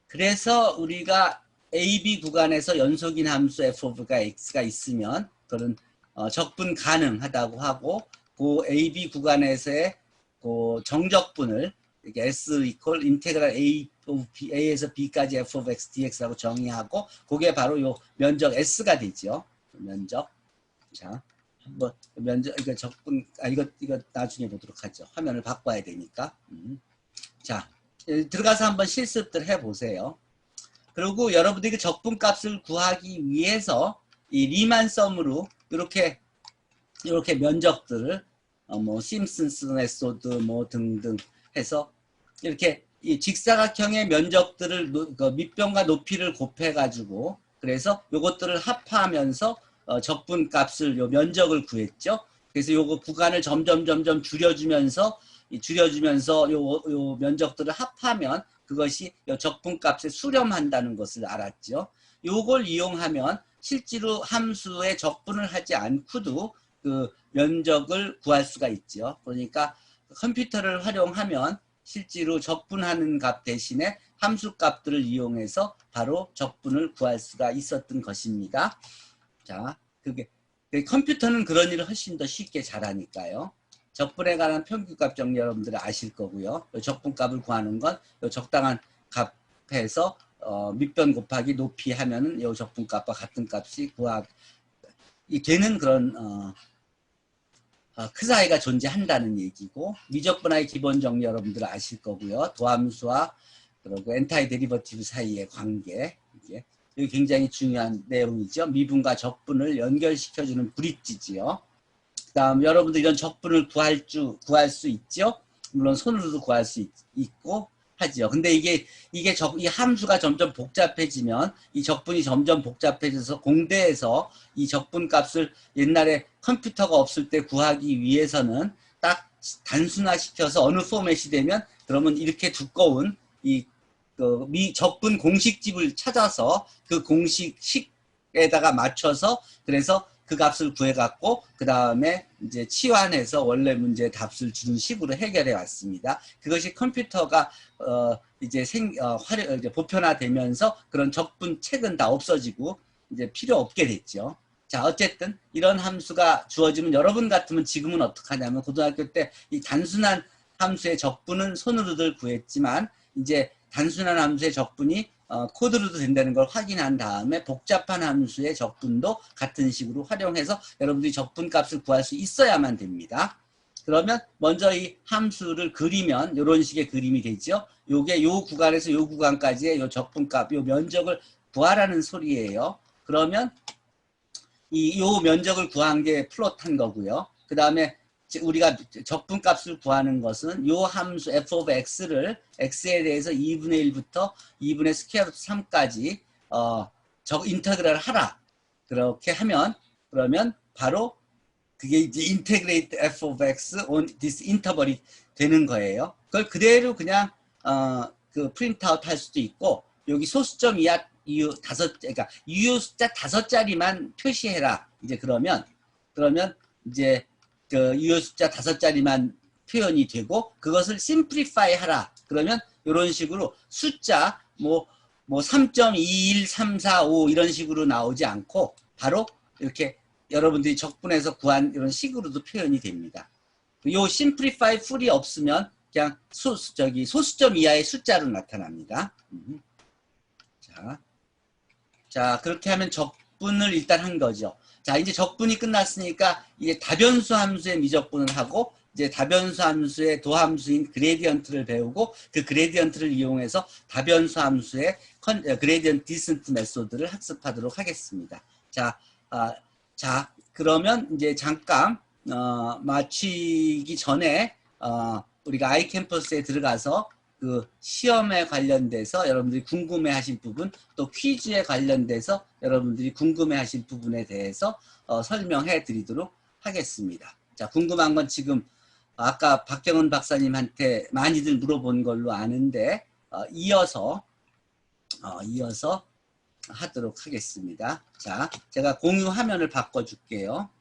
그래서 우리가 AB 구간에서 연속인 함수 f of x가 있으면 그런 적분 가능하다고 하고 그 AB 구간에서의 그 정적분을 이렇게 S 이퀄 인테그랄 A에서 B까지 f of x dx라고 정의하고 그게 바로 요 면적 S가 되죠. 면적. 자, 한번 면적 이거 적분 이거 나중에 보도록 하죠. 화면을 바꿔야 되니까. 자. 들어가서 한번 실습들 해보세요. 그리고 여러분들이 그 적분값을 구하기 위해서 이 리만 썸으로 이렇게 면적들을 뭐 심슨스 메소드 뭐 등등 해서 이렇게 이 직사각형의 면적들을 밑변과 높이를 곱해가지고 그래서 요것들을 합하면서 적분값을 요 면적을 구했죠. 그래서 요거 구간을 점점 줄여주면서 요 면적들을 합하면 그것이 요 적분값에 수렴한다는 것을 알았죠. 요걸 이용하면 실제로 함수의 적분을 하지 않고도 그 면적을 구할 수가 있죠. 그러니까 컴퓨터를 활용하면 실제로 적분하는 값 대신에 함수 값들을 이용해서 바로 적분을 구할 수가 있었던 것입니다. 자, 그게 컴퓨터는 그런 일을 훨씬 더 쉽게 잘하니까요. 적분에 관한 평균값 정리 여러분들 아실 거고요. 적분값을 구하는 건 적당한 값에서 밑변 곱하기 높이 하면은 이 적분값과 같은 값이 걔는 그런 그 사이가 존재한다는 얘기고 미적분화의 기본 정리 여러분들 아실 거고요. 도함수와 그리고 엔타이 데리버티브 사이의 관계 이게 굉장히 중요한 내용이죠. 미분과 적분을 연결시켜주는 브릿지지요. 그다음 여러분들 이런 적분을 구할 수 있죠. 물론 손으로도 구할 수 있고 하지요. 근데 이 함수가 점점 복잡해지면 이 적분이 점점 복잡해져서 공대에서 이 적분 값을 옛날에 컴퓨터가 없을 때 구하기 위해서는 딱 단순화시켜서 어느 포맷이 되면 그러면 이렇게 두꺼운 이 적분 공식집을 찾아서 그 공식식에다가 맞춰서 그래서 그 값을 구해갖고 그 다음에 이제 치환해서 원래 문제 답을 주는 식으로 해결해 왔습니다. 그것이 컴퓨터가 이제 이제 보편화되면서 그런 적분 책은 다 없어지고 이제 필요 없게 됐죠. 자, 어쨌든 이런 함수가 주어지면 여러분 같으면 지금은 어떻게 하냐면 고등학교 때 이 단순한 함수의 적분은 손으로들 구했지만 이제 단순한 함수의 적분이 코드로도 된다는 걸 확인한 다음에 복잡한 함수의 적분도 같은 식으로 활용해서 여러분들이 적분 값을 구할 수 있어야만 됩니다. 그러면 먼저 이 함수를 그리면 이런 식의 그림이 되죠. 요게 요 구간에서 요 구간까지의 요 적분 값, 요 면적을 구하라는 소리예요. 그러면 요 면적을 구한 게 플롯한 거고요. 그 다음에 우리가 적분 값을 구하는 것은 요 함수 f of x를 x에 대해서 2분의 1부터 2분의 스퀘어 루트 3까지 인터그랄 하라. 그렇게 하면 그러면 바로 그게 이제 integrate f of x on this interval이 되는 거예요. 그걸 그대로 그냥 그 프린트아웃 할 수도 있고 여기 소수점 이하 그러니까 유효 숫자 5자리만 표시해라. 이제 그러면 이제 그 유효 숫자 5자리만 표현이 되고 그것을 simplify 하라. 그러면 이런 식으로 숫자 뭐 3.21345 이런 식으로 나오지 않고 바로 이렇게 여러분들이 적분해서 구한 이런 식으로도 표현이 됩니다. 요 simplify full이 없으면 그냥 소수점 이하의 숫자로 나타납니다. 자, 그렇게 하면 적분을 일단 한 거죠. 자, 이제 적분이 끝났으니까 이제 다변수 함수의 미적분을 하고 이제 다변수 함수의 도함수인 그레디언트를 배우고 그 그레디언트를 이용해서 다변수 함수의 그레디언트 디센트 메소드를 학습하도록 하겠습니다. 자, 그러면 이제 잠깐 마치기 전에 우리가 아이캠퍼스에 들어가서 그 시험에 관련돼서 여러분들이 궁금해하신 부분 또 퀴즈에 관련돼서 여러분들이 궁금해하신 부분에 대해서 설명해 드리도록 하겠습니다. 자, 궁금한 건 지금 아까 박경은 박사님한테 많이들 물어본 걸로 아는데 이어서 하도록 하겠습니다. 자, 제가 공유 화면을 바꿔줄게요.